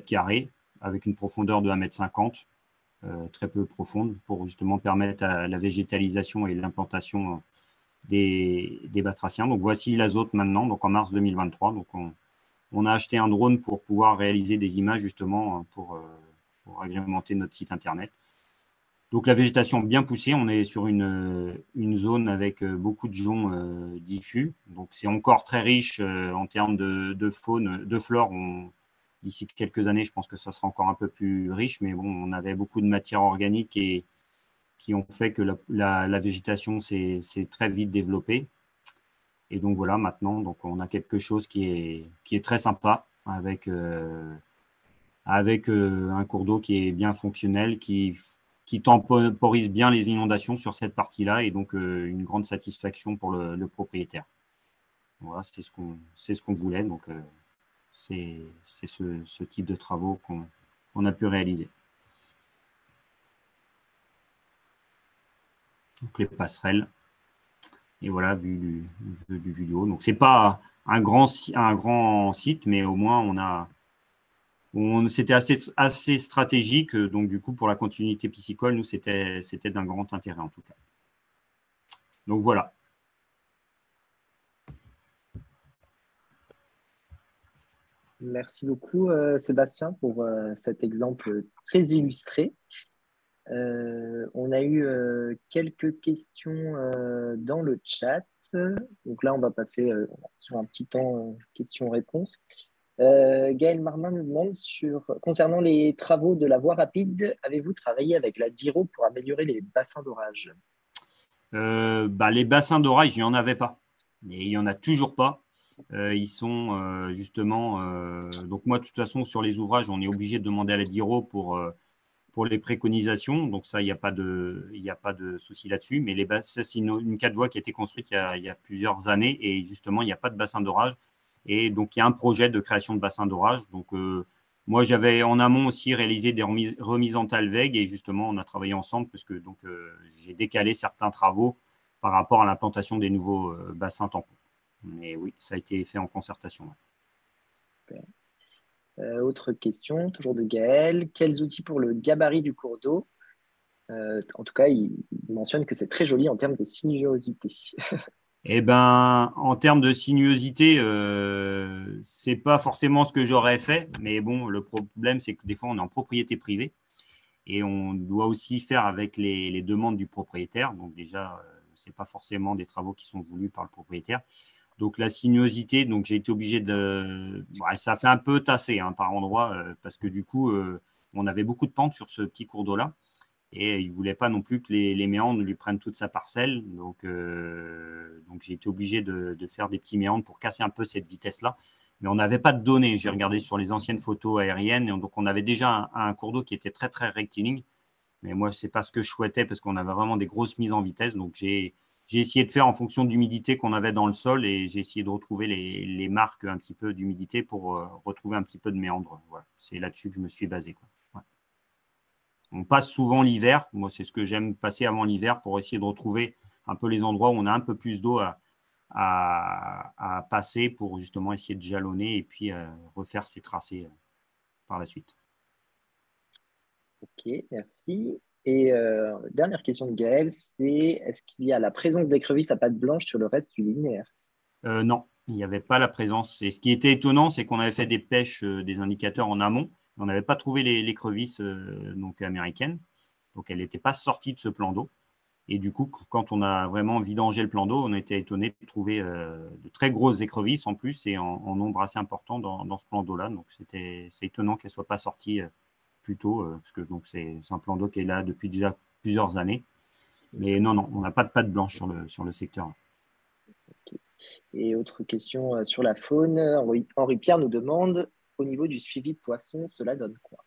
carrés, avec une profondeur de 1,50 m, très peu profonde, pour justement permettre à la végétalisation et l'implantation des batraciens. Donc, voici l'azote maintenant, donc en mars 2023. Donc, on a acheté un drone pour pouvoir réaliser des images justement pour agrémenter notre site internet. Donc, la végétation bien poussée, on est sur une zone avec beaucoup de joncs diffus. Donc, c'est encore très riche en termes de faune, de flore. D'ici quelques années, je pense que ça sera encore un peu plus riche, mais bon, on avait beaucoup de matières organiques et qui ont fait que la végétation s'est très vite développée. Et donc voilà, maintenant, donc on a quelque chose qui est très sympa avec un cours d'eau qui est bien fonctionnel, qui temporise bien les inondations sur cette partie-là et donc une grande satisfaction pour le propriétaire. Voilà, c'est ce qu'on voulait. Donc, c'est ce type de travaux qu'on a pu réaliser. Donc, les passerelles. Et voilà, vue du vidéo. Donc, ce n'est pas un grand site, mais au moins, c'était assez stratégique. Donc, du coup, pour la continuité piscicole, nous, c'était d'un grand intérêt, en tout cas. Donc, voilà.
Merci beaucoup, Sébastien, pour cet exemple très illustré. On a eu quelques questions dans le chat. Donc là, on va passer sur un petit temps questions-réponses. Gaël Marmin nous demande concernant les travaux de la voie rapide, avez-vous travaillé avec la DIRO pour améliorer les bassins d'orage?
Les bassins d'orage, il n'y en avait pas. Et il n'y en a toujours pas. Ils sont justement… donc moi, de toute façon, sur les ouvrages, on est obligé de demander à la DIRO pour les préconisations. Donc ça, il n'y a pas de souci là-dessus. Mais c'est une 4 voies qui a été construite il y a plusieurs années. Et justement, il n'y a pas de bassin d'orage. Et donc, il y a un projet de création de bassin d'orage. Donc, moi, j'avais en amont aussi réalisé des remises en talweg. Et justement, on a travaillé ensemble parce que j'ai décalé certains travaux par rapport à l'implantation des nouveaux bassins tampons. Mais oui, ça a été fait en concertation.
Autre question, toujours de Gaël. Quels outils pour le gabarit du cours d'eau? En tout cas, il mentionne que c'est très joli en termes de sinuosité.
Eh ben, en termes de sinuosité, c'est pas forcément ce que j'aurais fait. Mais bon, le problème, c'est que des fois, on est en propriété privée et on doit aussi faire avec les demandes du propriétaire. Donc déjà, c'est pas forcément des travaux qui sont voulus par le propriétaire. Donc, la sinuosité, donc j'ai été obligé de… ça fait un peu tasser par endroit parce que du coup, on avait beaucoup de pentes sur ce petit cours d'eau-là et il ne voulait pas non plus que les méandres lui prennent toute sa parcelle. Donc j'ai été obligé de faire des petits méandres pour casser un peu cette vitesse-là. mais on n'avait pas de données. J'ai regardé sur les anciennes photos aériennes, et donc on avait déjà un cours d'eau qui était très, très rectiligne. Mais moi, ce n'est pas ce que je souhaitais parce qu'on avait vraiment des grosses mises en vitesse. Donc, j'ai essayé de faire en fonction de l'humidité qu'on avait dans le sol et j'ai essayé de retrouver les marques un petit peu d'humidité pour retrouver un petit peu de méandre. Voilà. C'est là-dessus que je me suis basé, quoi. Ouais. On passe souvent l'hiver. Moi, c'est ce que j'aime passer avant l'hiver pour essayer de retrouver un peu les endroits où on a un peu plus d'eau à passer pour justement essayer de jalonner et puis refaire ces tracés par la suite.
Ok, merci. Et dernière question de Gaël, c'est est-ce qu'il y a la présence d'écrevisses à pattes blanches sur le reste du linéaire?
Non, il n'y avait pas la présence. Et ce qui était étonnant, c'est qu'on avait fait des pêches, des indicateurs en amont. On n'avait pas trouvé l'écrevisse donc américaine. Donc, elle n'était pas sortie de ce plan d'eau. Et du coup, quand on a vraiment vidangé le plan d'eau, on était étonné de trouver de très grosses écrevisses en plus et en nombre assez important dans ce plan d'eau-là. Donc, c'est étonnant qu'elle ne soit pas sortie plus tôt, parce que c'est un plan d'eau qui est là depuis déjà plusieurs années. Mais non, on n'a pas de patte blanche sur le secteur.
Okay. Et autre question sur la faune, Henri Pierre nous demande, au niveau du suivi poisson, cela donne quoi?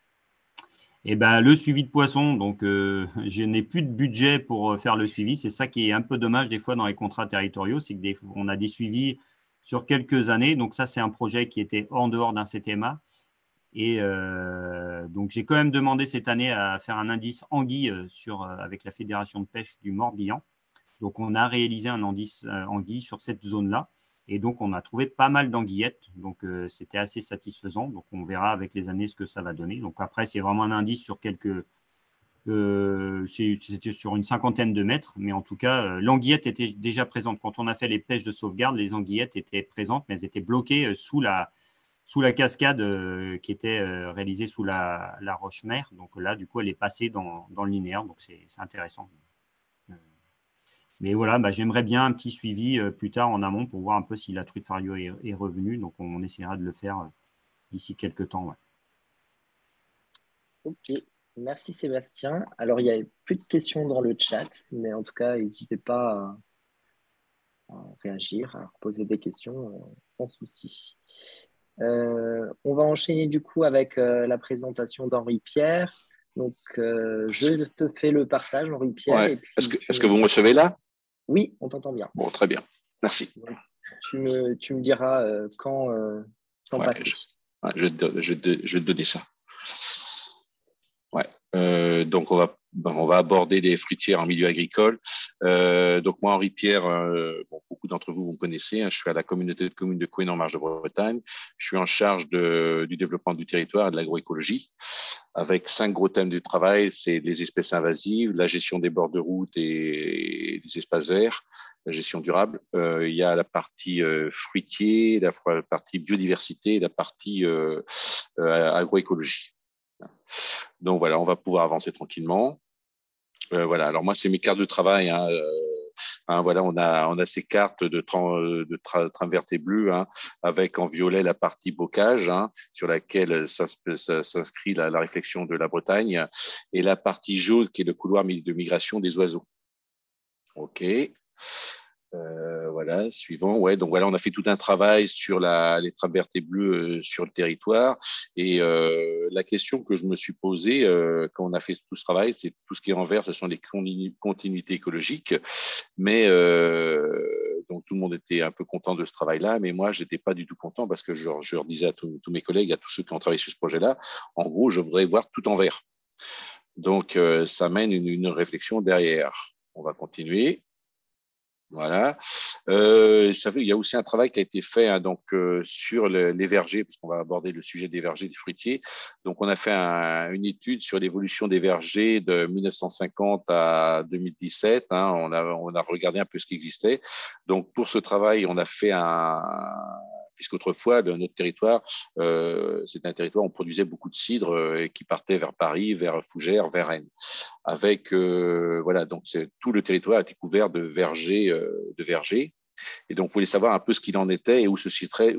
Et ben, le suivi de poissons, donc je n'ai plus de budget pour faire le suivi. C'est ça qui est un peu dommage des fois dans les contrats territoriaux, c'est qu'on a des suivis sur quelques années. Donc ça, c'est un projet qui était en dehors d'un CTMA. Et donc, j'ai quand même demandé cette année à faire un indice anguille avec la Fédération de pêche du Morbihan. Donc, on a réalisé un indice anguille sur cette zone-là. Et donc, on a trouvé pas mal d'anguillettes. Donc, c'était assez satisfaisant. Donc, on verra avec les années ce que ça va donner. Donc, après, c'est vraiment un indice sur c'était sur une cinquantaine de mètres. Mais en tout cas, l'anguillette était déjà présente. Quand on a fait les pêches de sauvegarde, les anguillettes étaient présentes, mais elles étaient bloquées sous la cascade qui était réalisée sous la roche-mère. Donc là, du coup, elle est passée dans le linéaire. Donc, c'est intéressant. Mais voilà, j'aimerais bien un petit suivi plus tard en amont pour voir un peu si la truite fario est revenue. Donc, on essaiera de le faire d'ici quelques temps. Ouais.
Ok, merci Sébastien. Alors, il n'y a plus de questions dans le chat, mais en tout cas, n'hésitez pas à réagir, à poser des questions sans souci. On va enchaîner du coup avec la présentation d'Henri Pierre. Donc, je te fais le partage, Henri Pierre.
Ouais.
Et puis
Est-ce que vous me recevez là?
Oui, on t'entend bien.
Bon, très bien. Merci.
Donc, tu me diras quand passer.
Je vais te donner ça. Ouais. Donc, on va aborder les fruitières en milieu agricole. Donc, moi, Henri Pierre, beaucoup d'entre vous me connaissez. Hein, je suis à la communauté de communes de Couesnon en Marche de Bretagne. Je suis en charge du développement du territoire et de l'agroécologie, avec 5 gros thèmes du travail. C'est les espèces invasives, la gestion des bords de route et des espaces verts, la gestion durable. Il y a la partie fruitier, la partie biodiversité et la partie agroécologie. Donc voilà, on va pouvoir avancer tranquillement. Voilà. Alors moi, c'est mes cartes de travail. Voilà, on a ces cartes de trame verte et bleue, avec en violet la partie bocage, sur laquelle s'inscrit la réflexion de la Bretagne, et la partie jaune qui est le couloir de migration des oiseaux. OK. Voilà, suivant. Ouais, donc voilà, on a fait tout un travail sur les trames vertes et bleues sur le territoire. Et la question que je me suis posée quand on a fait tout ce travail, c'est tout ce qui est en vert, ce sont les continuités écologiques. Mais donc tout le monde était un peu content de ce travail-là, mais moi, j'étais pas du tout content parce que je leur disais à tous mes collègues, à tous ceux qui ont travaillé sur ce projet-là, en gros, je voudrais voir tout en vert. Donc, ça mène une réflexion derrière. On va continuer. Voilà. Il y a aussi un travail qui a été fait sur les vergers, parce qu'on va aborder le sujet des vergers, des fruitiers. Donc, on a fait une étude sur l'évolution des vergers de 1950 à 2017. On a regardé un peu ce qui existait. Donc, pour ce travail, on a fait puisqu'autrefois, notre territoire, c'était un territoire où on produisait beaucoup de cidre qui partait vers Paris, vers Fougères, vers Rennes. Avec voilà, donc tout le territoire était couvert de vergers Et donc, vous voulez savoir un peu ce qu'il en était et où se situaient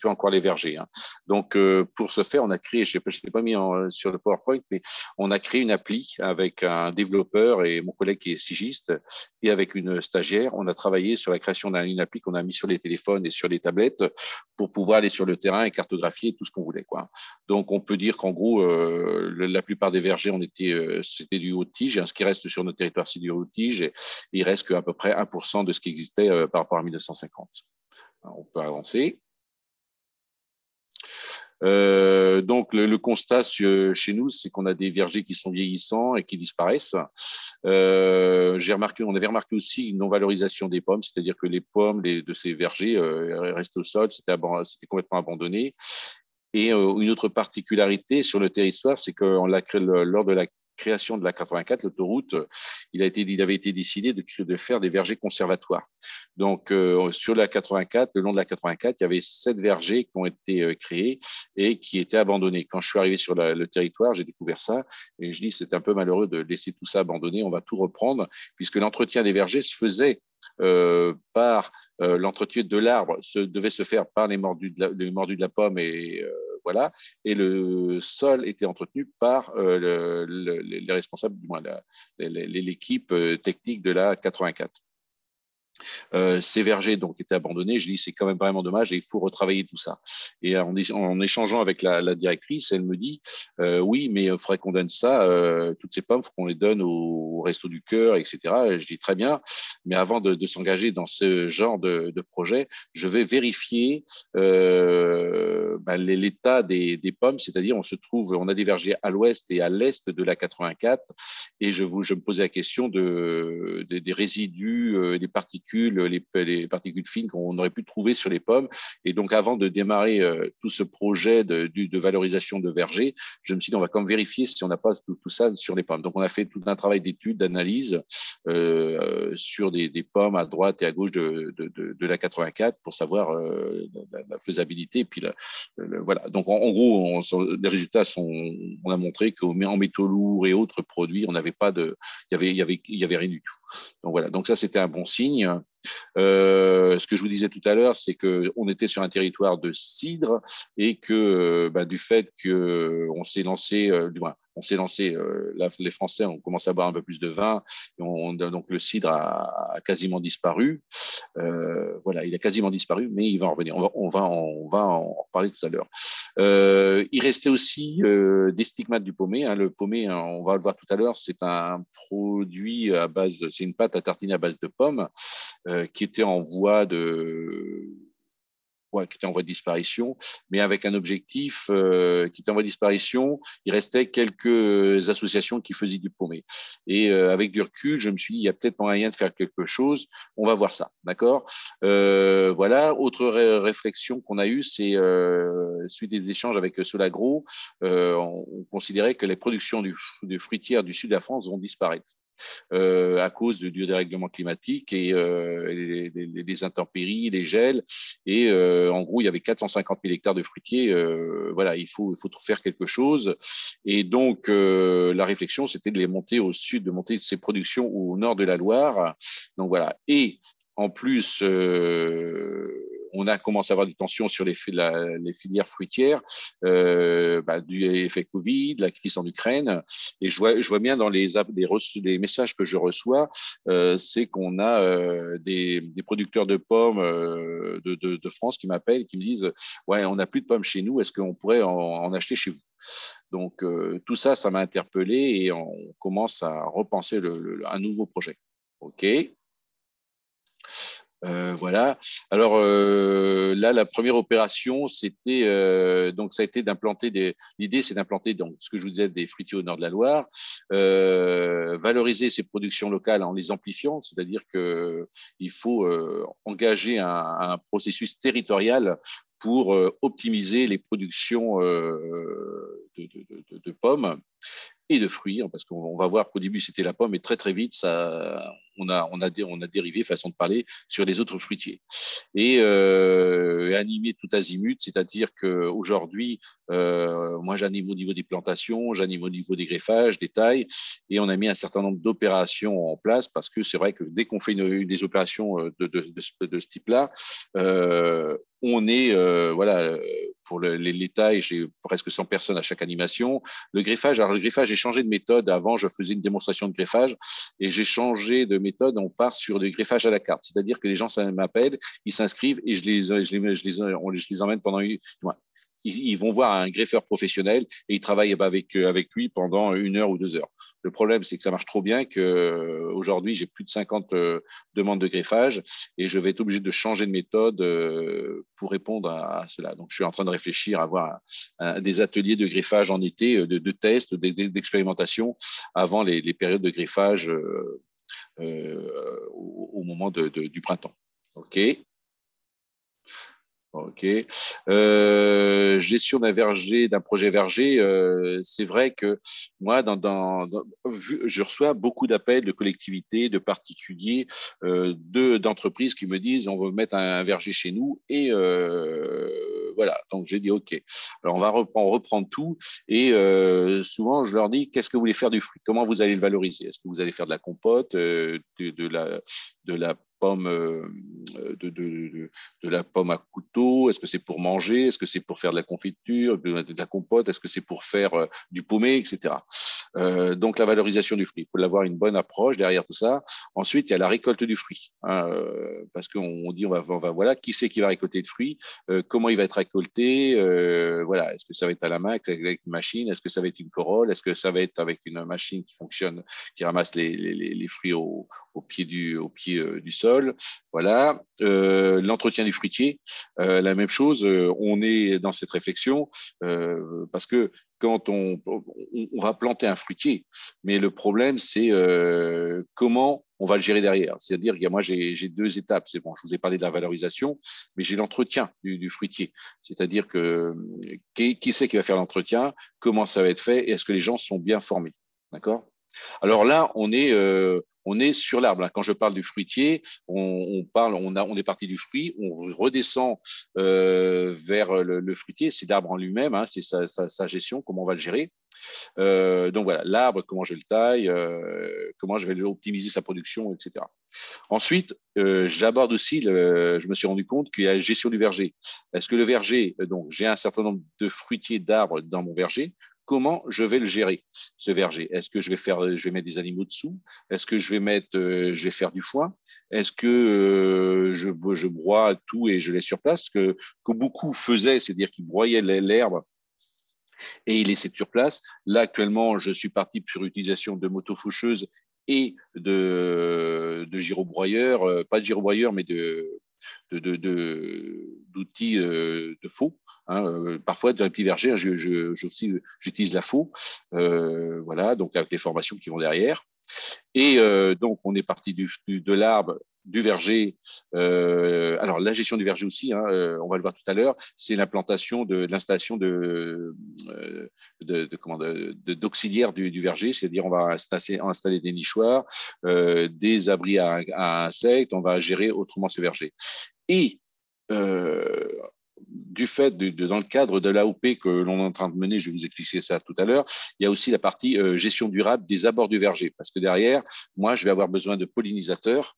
encore les vergers. Hein. Donc, pour ce faire, on a créé, je ne l'ai pas mis sur le PowerPoint, mais on a créé une appli avec un développeur et mon collègue qui est sigiste et avec une stagiaire. On a travaillé sur la création d'une appli qu'on a mis sur les téléphones et sur les tablettes pour pouvoir aller sur le terrain et cartographier tout ce qu'on voulait, quoi. Donc, on peut dire qu'en gros, la plupart des vergers, c'était du haut de tige. Hein. Ce qui reste sur notre territoire, c'est du haut de tige. Et il reste qu'à peu près 1% de ce qui existait par rapport à 1950. Alors, on peut avancer. Donc, le constat chez nous, c'est qu'on a des vergers qui sont vieillissants et qui disparaissent. On avait remarqué aussi une non-valorisation des pommes, c'est-à-dire que les pommes de ces vergers restaient au sol, c'était complètement abandonné. Et une autre particularité sur le territoire, c'est que lors de la création de la 84, l'autoroute, il avait été décidé de faire des vergers conservatoires. Donc, sur la 84, le long de la 84, il y avait 7 vergers qui ont été créés et qui étaient abandonnés. Quand je suis arrivé sur le territoire, j'ai découvert ça et je dis c'est un peu malheureux de laisser tout ça abandonné. On va tout reprendre puisque l'entretien des vergers se faisait par l'entretien de l'arbre devait se faire par les mordus de la pomme et voilà, et le sol était entretenu par les responsables, du moins l'équipe technique de la 84. Ces vergers donc étaient abandonnés. Je dis c'est quand même vraiment dommage et il faut retravailler tout ça. Et en échangeant avec la directrice, elle me dit oui, mais il faudrait qu'on donne ça, toutes ces pommes, il faut qu'on les donne au Resto du Cœur, etc. Et je dis très bien, mais avant de s'engager dans ce genre de projet, je vais vérifier l'état des pommes, c'est-à-dire on a des vergers à l'ouest et à l'est de la 84, et je me posais la question des résidus, des particules, les particules fines qu'on aurait pu trouver sur les pommes. Et donc, avant de démarrer tout ce projet de valorisation de vergers, je me suis dit, on va quand même vérifier si on n'a pas tout ça sur les pommes. Donc, on a fait tout un travail d'étude, d'analyse sur des pommes à droite et à gauche de la 84 pour savoir la faisabilité. Et puis, voilà. Donc, en gros, les résultats on a montré qu'en métaux lourds et autres produits, on n'avait pas il y avait rien du tout. Donc, voilà. Donc, ça, c'était un bon signe. Ce que je vous disais tout à l'heure, c'est qu'on était sur un territoire de cidre et que du fait qu'on s'est lancé, là, les Français ont commencé à boire un peu plus de vin, et donc le cidre a quasiment disparu. Voilà, il a quasiment disparu, mais il va en revenir. On va en reparler tout à l'heure. Il restait aussi des stigmates du pommet. Hein. Le pommet, hein, on va le voir tout à l'heure, c'est un produit c'est une pâte à tartiner à base de pommes qui était en voie de disparition, mais avec un objectif qui était en voie de disparition. Il restait quelques associations qui faisaient du pommet. Et avec du recul, je me suis dit, il y a peut-être moyen de faire quelque chose. On va voir ça, d'accord. Voilà. Autre réflexion qu'on a eue, c'est suite des échanges avec Solagro, on considérait que les productions de fruitières du sud de la France vont disparaître. À cause du dérèglement climatique et les intempéries, les gels. Et en gros, il y avait 450 000 hectares de fruitiers. Voilà, il faut faire quelque chose. Et donc, la réflexion, c'était de les monter au sud, de monter ces productions au nord de la Loire. Donc, voilà. Et en plus, on a commencé à avoir des tensions sur les filières fruitières, du effet Covid, la crise en Ukraine. Et je vois bien dans les messages que je reçois, c'est qu'on a des producteurs de pommes de France qui m'appellent, qui me disent « Ouais, on n'a plus de pommes chez nous, est-ce qu'on pourrait en acheter chez vous ?» Donc, tout ça, ça m'a interpellé et on commence à repenser un nouveau projet. OK. Voilà. Alors là, la première opération, c'était donc ça a été d'implanter l'idée, c'est d'implanter donc ce que je vous disais des fruitiers au nord de la Loire, valoriser ces productions locales en les amplifiant, c'est-à-dire que il faut engager un processus territorial pour optimiser les productions de pommes. et de fruits, hein, parce qu'on va voir qu'au début, c'était la pomme, et très, très vite, on a dérivé, façon de parler, sur les autres fruitiers. Et animé tout azimut, c'est-à-dire qu'aujourd'hui, moi, j'anime au niveau des plantations, j'anime au niveau des greffages, des tailles, et on a mis un certain nombre d'opérations en place, parce que c'est vrai que dès qu'on fait des opérations de ce type-là, on est, voilà, pour les tailles, j'ai presque 100 personnes à chaque animation. Le greffage, alors le greffage, j'ai changé de méthode. Avant, je faisais une démonstration de greffage et j'ai changé de méthode. On part sur des greffages à la carte. C'est-à-dire que les gens m'appellent, ils s'inscrivent et je les emmène pendant ils vont voir un greffeur professionnel et ils travaillent avec lui pendant 1 heure ou 2 heures. Le problème, c'est que ça marche trop bien qu'aujourd'hui, j'ai plus de 50 demandes de greffage et je vais être obligé de changer de méthode pour répondre à cela. Donc, je suis en train de réfléchir à avoir des ateliers de greffage en été, de tests, d'expérimentation avant les périodes de greffage au moment du printemps. OK. Ok. Gestion d'un projet verger. C'est vrai que moi, je reçois beaucoup d'appels de collectivités, de particuliers, d'entreprises qui me disent on veut mettre un verger chez nous et voilà. Donc j'ai dit ok. Alors on va reprendre tout et souvent je leur dis qu'est-ce que vous voulez faire du fruit? Comment vous allez le valoriser? Est-ce que vous allez faire de la compote, de la pomme, de la pomme à couteau? Est-ce que c'est pour manger? Est-ce que c'est pour faire de la confiture, de la compote? Est-ce que c'est pour faire du paumé, etc. Donc, la valorisation du fruit, il faut avoir une bonne approche derrière tout ça. Ensuite, il y a la récolte du fruit, hein, parce qu'on dit, voilà, qui c'est qui va récolter le fruit? Comment il va être récolté? Voilà, est-ce que ça va être à la main, avec une machine? Est-ce que ça va être une corolle? Est-ce que ça va être avec une machine qui fonctionne, qui ramasse les fruits au pied du sol? Voilà. L'entretien du fruitier, la même chose, on est dans cette réflexion parce que quand on va planter un fruitier, mais le problème, c'est comment on va le gérer derrière. C'est-à-dire que moi, j'ai 2 étapes. C'est bon, je vous ai parlé de la valorisation, mais j'ai l'entretien du fruitier. C'est-à-dire que qui c'est qui va faire l'entretien, comment ça va être fait, et est-ce que les gens sont bien formés. D'accord? Alors là, on est sur l'arbre. Quand je parle du fruitier, on est parti du fruit, on redescend vers le fruitier, c'est l'arbre en lui-même, hein, c'est sa gestion, comment on va le gérer. Donc voilà, l'arbre, comment je le taille, comment je vais optimiser sa production, etc. Ensuite, j'aborde aussi, je me suis rendu compte qu'il y a la gestion du verger. Est-ce que le verger, donc j'ai un certain nombre de fruitiers d'arbres dans mon verger, comment je vais le gérer, ce verger? Est-ce que je vais mettre des animaux dessous? Est-ce que je vais faire du foin? Est-ce que je broie tout et je laisse sur place? Que beaucoup faisaient, c'est-à-dire qu'ils broyaient l'herbe et ils laissaient sur place. Là, actuellement, je suis parti sur l'utilisation de motofaucheuses et de gyrobroyeurs, pas de gyrobroyeurs, mais d'outils de faux. Hein. Parfois, dans un petit verger, hein, j'utilise la faux. Voilà, donc avec les formations qui vont derrière. Et donc, on est parti de l'arbre, du verger. Alors, la gestion du verger aussi, hein, on va le voir tout à l'heure, c'est l'installation d'auxiliaires du verger, c'est-à-dire on va installer des nichoirs, des abris à insectes, on va gérer autrement ce verger. Et du fait dans le cadre de l'AOP que l'on est en train de mener, je vais vous expliquer ça tout à l'heure, il y a aussi la partie gestion durable des abords du verger, parce que derrière, moi, je vais avoir besoin de pollinisateurs,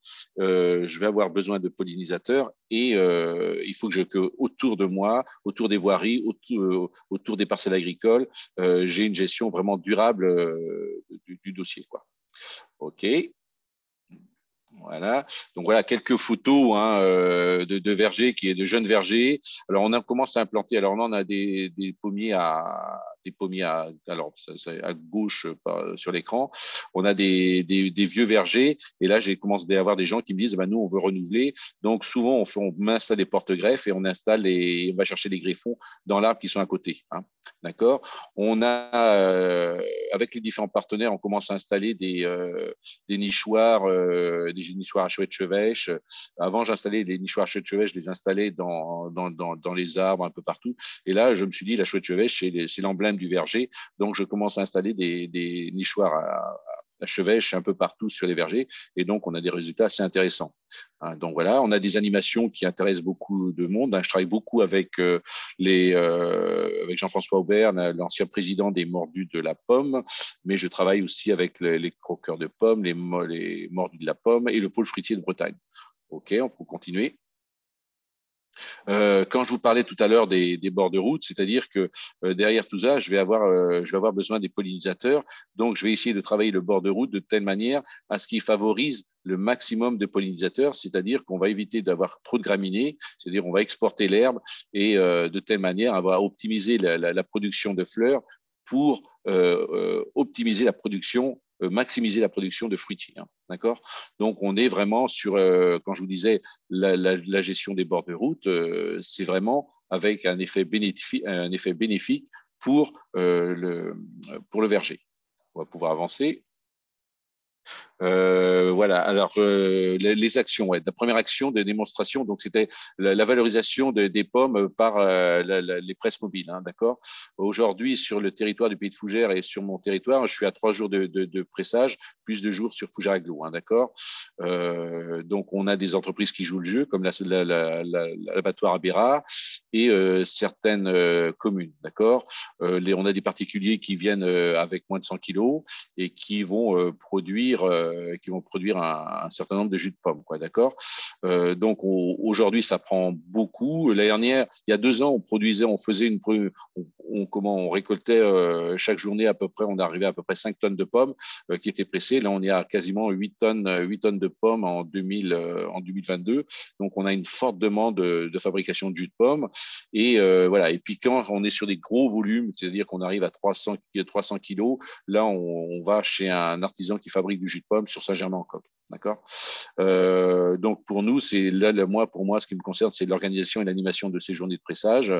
et il faut que autour de moi, autour des voiries, autour des parcelles agricoles, j'ai une gestion vraiment durable du dossier, quoi. OK. Voilà. Donc voilà quelques photos, hein, de vergers, de jeunes vergers. Alors on commence à implanter. Alors là on a des pommiers alors à gauche sur l'écran. On a des vieux vergers. Et là j'ai commencé à avoir des gens qui me disent nous on veut renouveler. Donc souvent on installe des porte-greffes et on va chercher des greffons dans l'arbre qui sont à côté. Hein. D'accord. On a avec les différents partenaires, on commence à installer des nichoirs, des nichoirs à chouette chevêche. Avant, j'installais des nichoirs à chouette chevêche, je les installais dans les arbres un peu partout. Et là, je me suis dit, la chouette chevêche, c'est l'emblème problème du verger. Donc, je commence à installer des nichoirs à chevêche un peu partout sur les vergers. Et donc, on a des résultats assez intéressants. Donc, voilà, on a des animations qui intéressent beaucoup de monde. Je travaille beaucoup avec, avec Jean-François Aubert, l'ancien président des Mordus de la Pomme, mais je travaille aussi avec les croqueurs de pommes, les Mordus de la Pomme et le pôle fruitier de Bretagne. OK, on peut continuer. Quand je vous parlais tout à l'heure des bords de route, c'est-à-dire que derrière tout ça, je vais avoir besoin des pollinisateurs. Donc, je vais essayer de travailler le bord de route de telle manière à ce qu'il favorise le maximum de pollinisateurs, c'est-à-dire qu'on va éviter d'avoir trop de graminées, c'est-à-dire on va exporter l'herbe et de telle manière à optimiser la production de fleurs pour optimiser la production, maximiser la production de fruitiers. Hein, d'accord ? Donc, on est vraiment sur, quand je vous disais, la gestion des bords de route, c'est vraiment avec un effet bénéfique pour le verger. On va pouvoir avancer. Voilà. Alors, les actions. Ouais. La première action de démonstration, donc c'était la valorisation des pommes par les presses mobiles. Hein, d'accord. Aujourd'hui, sur le territoire du Pays de Fougères et sur mon territoire, je suis à 3 jours de pressage, plus de jours sur Fougères-Aglo. Hein, d'accord. Donc, on a des entreprises qui jouent le jeu, comme l'abattoir à Bérard et certaines communes. D'accord. On a des particuliers qui viennent avec moins de 100 kilos et qui vont produire un certain nombre de jus de pommes, quoi, d'accord. Donc aujourd'hui, ça prend beaucoup. L'année dernière, il y a 2 ans, on récoltait chaque journée à peu près, on arrivait à peu près 5 tonnes de pommes qui étaient pressées. Là, on est à quasiment 8 tonnes de pommes en 2022. Donc on a une forte demande de fabrication de jus de pommes. Et voilà. Et puis quand on est sur des gros volumes, c'est-à-dire qu'on arrive à 300 kilos, là, on va chez un artisan qui fabrique du jus de pomme sur Saint-Germain-en-Coque. D'accord. Donc pour nous, pour moi, ce qui me concerne, c'est l'organisation et l'animation de ces journées de pressage,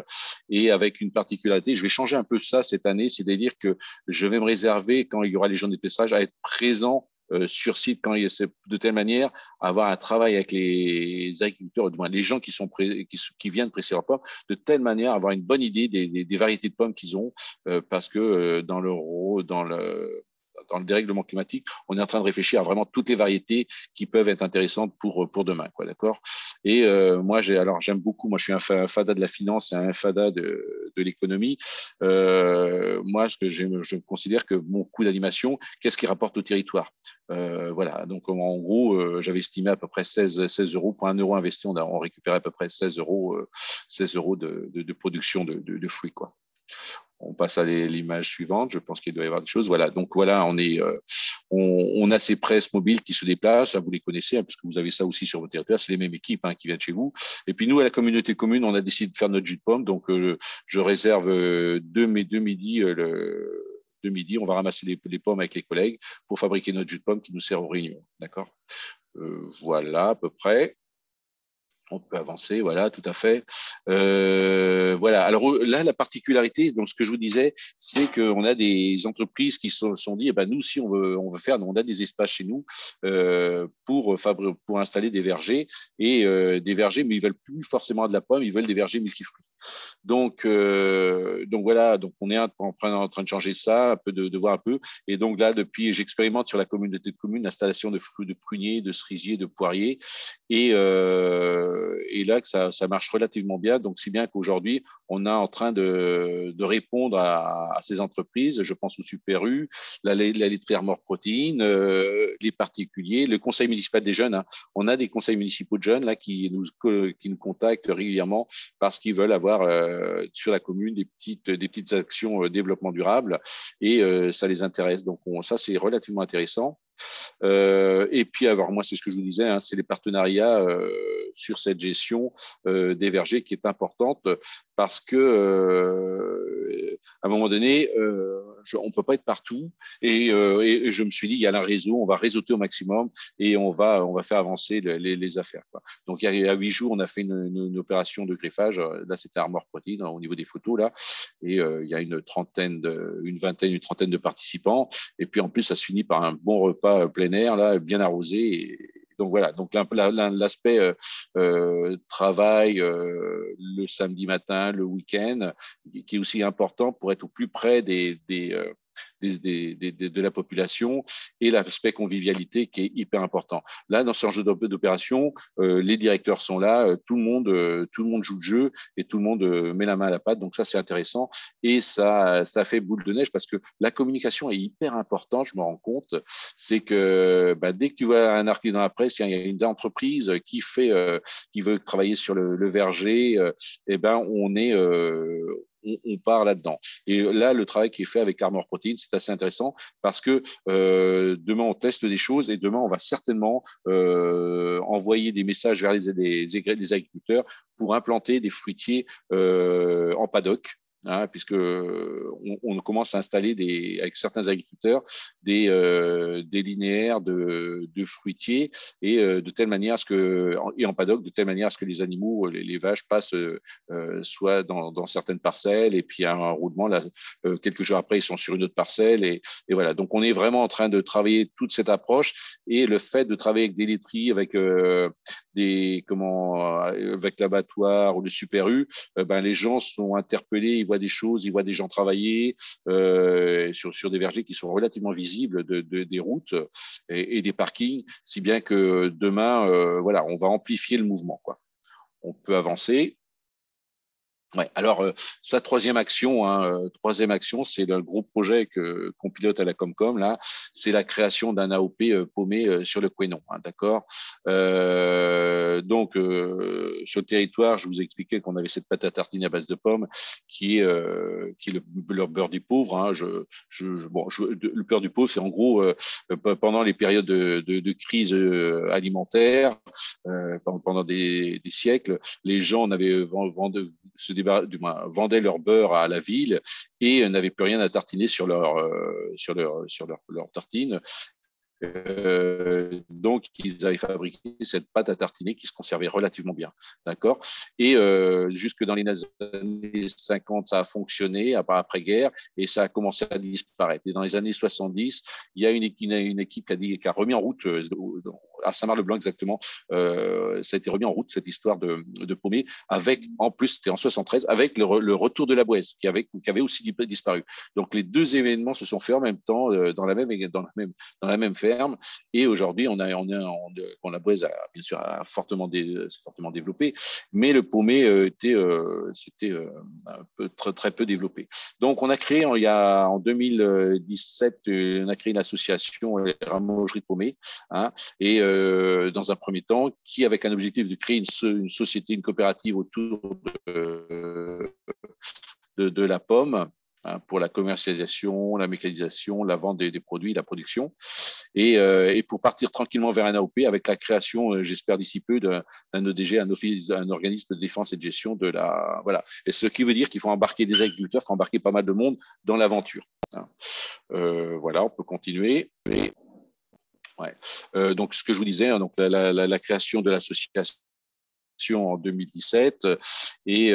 et avec une particularité. Je vais changer un peu ça cette année, c'est-à-dire que je vais me réserver, quand il y aura les journées de pressage, à être présent sur site, de telle manière à avoir un travail avec les agriculteurs, du moins les gens qui viennent presser leurs pommes, de telle manière à avoir une bonne idée des variétés de pommes qu'ils ont, parce que dans le dérèglement climatique, on est en train de réfléchir à vraiment toutes les variétés qui peuvent être intéressantes pour demain, quoi, d'accord. Et moi, j'aime beaucoup. Moi, je suis un fada de la finance et un fada de l'économie. Moi, je considère que mon coût d'animation, qu'est-ce qui rapporte au territoire. Voilà. Donc, en gros, j'avais estimé à peu près 16 euros pour 1 euro investi. On récupérait à peu près 16 euros de production de fruits, quoi. On passe à l'image suivante. Je pense qu'il doit y avoir des choses. Voilà. Donc voilà, on a ces presses mobiles qui se déplacent. Vous les connaissez, hein, parce que vous avez ça aussi sur votre territoire. C'est les mêmes équipes, hein, qui viennent chez vous. Et puis nous, à la communauté commune, on a décidé de faire notre jus de pomme. Donc je réserve deux midi. On va ramasser les pommes avec les collègues pour fabriquer notre jus de pomme qui nous sert aux réunions. D'accord. Voilà à peu près. On peut avancer, voilà, tout à fait. Voilà. Alors là, la particularité, donc ce que je vous disais, c'est qu'on a des entreprises qui se sont dit, eh ben, nous, si on veut faire, on a des espaces chez nous pour installer des vergers, et des vergers, mais ils veulent plus forcément de la pomme, ils veulent des vergers multifruits. Donc voilà, donc on est en train de changer ça, un peu de voir un peu. Et donc là, j'expérimente sur la communauté de communes l'installation de pruniers, de cerisiers, de poiriers, et là que ça marche relativement bien. Donc si bien qu'aujourd'hui, on est en train de répondre à ces entreprises. Je pense au Super U, la laiterie Armor Protéines, les particuliers, le conseil municipal des jeunes. Hein. On a des conseils municipaux de jeunes là qui nous contactent régulièrement parce qu'ils veulent avoir sur la commune des petites actions développement durable, et ça les intéresse. Donc ça, c'est relativement intéressant. Et puis, alors moi, c'est ce que je vous disais, hein, c'est les partenariats sur cette gestion des vergers qui est importante, parce que à un moment donné, on ne peut pas être partout, et je me suis dit, il y a un réseau, on va réseauter au maximum, et on va faire avancer les affaires, quoi. Donc il y a 8 jours, on a fait une opération de greffage. Là, c'était Armor Protein, au niveau des photos là, et il y a une trentaine de participants, et puis en plus ça se finit par un bon repas plein air là, bien arrosé, Donc voilà, donc l'aspect travail le samedi matin, le week-end, qui est aussi important pour être au plus près de la population, et l'aspect convivialité qui est hyper important. Là, dans ce genre d'opération, les directeurs sont là, tout le monde joue le jeu et tout le monde met la main à la pâte. Donc ça, c'est intéressant et ça fait boule de neige parce que la communication est hyper importante. Je me rends compte, c'est que dès que tu vois un article dans la presse, il y a une entreprise qui veut travailler sur le verger, on part là-dedans. Et là, le travail qui est fait avec Armor Protein, c'est assez intéressant parce que demain, on teste des choses et demain, on va certainement envoyer des messages vers les agriculteurs pour implanter des fruitiers en paddock. Puisque on commence à installer avec certains agriculteurs des linéaires de fruitiers et de telle manière à ce que, et en paddock, de telle manière à ce que les animaux, les vaches passent soit dans certaines parcelles et puis à un roulement là, quelques jours après ils sont sur une autre parcelle et voilà. Donc on est vraiment en train de travailler toute cette approche et le fait de travailler avec des laiteries, avec avec l'abattoir ou le Super U, les gens sont interpellés, ils voient des choses, ils voient des gens travailler sur des vergers qui sont relativement visibles des routes et des parkings, si bien que demain, on va amplifier le mouvement, quoi. On peut avancer. Ouais. Alors, sa troisième action, c'est le gros projet qu'on pilote à la Comcom, là, c'est la création d'un AOP paumé sur le Couesnon, d'accord. Donc, sur le territoire, je vous ai expliqué qu'on avait cette pâte à tartiner à base de pommes qui est le beurre du pauvre. Le beurre du pauvre, c'est en gros, pendant les périodes de crise alimentaire, pendant des siècles, les gens vendaient leur beurre à la ville et n'avaient plus rien à tartiner sur leur tartine. Donc, ils avaient fabriqué cette pâte à tartiner qui se conservait relativement bien, d'accord. Et jusque dans les années 50, ça a fonctionné après-guerre et ça a commencé à disparaître. Et dans les années 70, il y a une équipe qui a remis en route à Saint-Marc-le-Blanc exactement. Ça a été remis en route cette histoire de paumé avec, en plus, c'était en 73, avec le retour de la Bouesse qui avait aussi disparu. Donc, les deux événements se sont faits en même temps dans la même ferme. Et aujourd'hui, la Bouesse a bien sûr fortement développé, mais le paumé c'était très peu développé. Donc, on a créé en 2017, on a créé une association, les Ramogeries de Paumé, et dans un premier temps, qui avec un objectif de créer une société, une coopérative autour de la pomme, pour la commercialisation, la mécanisation, la vente des produits, la production, et pour partir tranquillement vers un AOP avec la création, j'espère d'ici peu, d'un ODG, un organisme de défense et de gestion de la… Voilà. Et ce qui veut dire qu'il faut embarquer des agriculteurs, il faut embarquer pas mal de monde dans l'aventure. Voilà, on peut continuer. Donc, ce que je vous disais, donc la création de l'association en 2017 et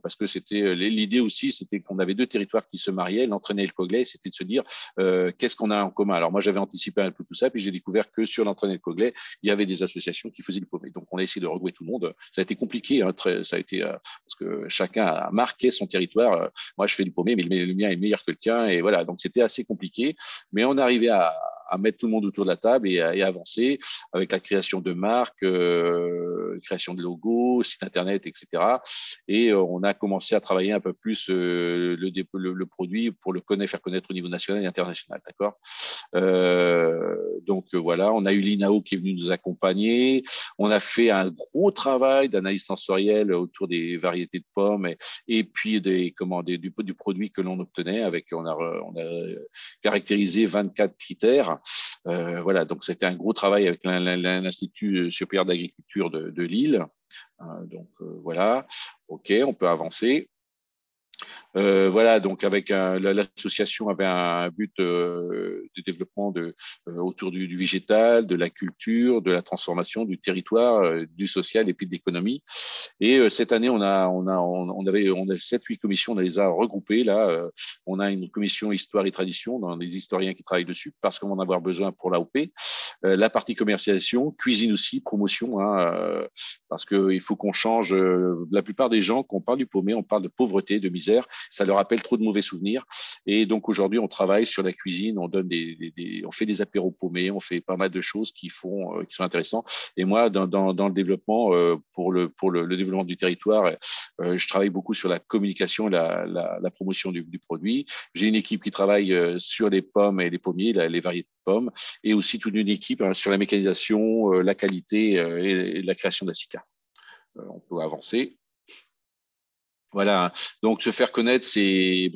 parce que c'était l'idée aussi, c'était qu'on avait deux territoires qui se mariaient, l'Entraîné et le Coglais, c'était de se dire qu'est-ce qu'on a en commun. Alors moi j'avais anticipé un peu tout ça, puis j'ai découvert que sur l'Entraîné et le Coglais il y avait des associations qui faisaient du paumé, donc on a essayé de regrouper tout le monde. Ça a été compliqué, ça a été parce que chacun a marqué son territoire. Moi je fais du paumé mais le mien est meilleur que le tien, et voilà, donc c'était assez compliqué, mais on arrivait à mettre tout le monde autour de la table et avancer avec la création de marques, création de logos, site internet, etc. Et on a commencé à travailler un peu plus le produit pour faire connaître au niveau national et international, d'accord. Donc voilà, on a eu l'INAO qui est venu nous accompagner. On a fait un gros travail d'analyse sensorielle autour des variétés de pommes et puis du produit que l'on obtenait. On a caractérisé 24 critères. Voilà, donc c'était un gros travail avec l'Institut supérieur d'agriculture de Lille. Donc voilà, ok, on peut avancer. Voilà, donc avec l'association avait un but de développement autour du végétal, de la culture, de la transformation, du territoire, du social et puis de l'économie. Et cette année, on avait 7-8 commissions, on les a regroupées. Là, on a une commission histoire et tradition, dans des historiens qui travaillent dessus, parce qu'on va en avoir besoin pour l'AOP. La partie commercialisation, cuisine aussi, promotion, hein, parce qu'il faut qu'on change. La plupart des gens, quand on parle du paumé, on parle de pauvreté, de misère. Ça leur rappelle trop de mauvais souvenirs. Et donc aujourd'hui, on travaille sur la cuisine, on fait des apéros paumés, on fait pas mal de choses qui sont intéressants. Et moi, dans le développement, pour le développement du territoire, je travaille beaucoup sur la communication, la promotion du produit. J'ai une équipe qui travaille sur les pommes et les pommiers, les variétés de pommes, et aussi toute une équipe sur la mécanisation, la qualité et la création d'ASICA. On peut avancer. Voilà, donc se faire connaître, c'est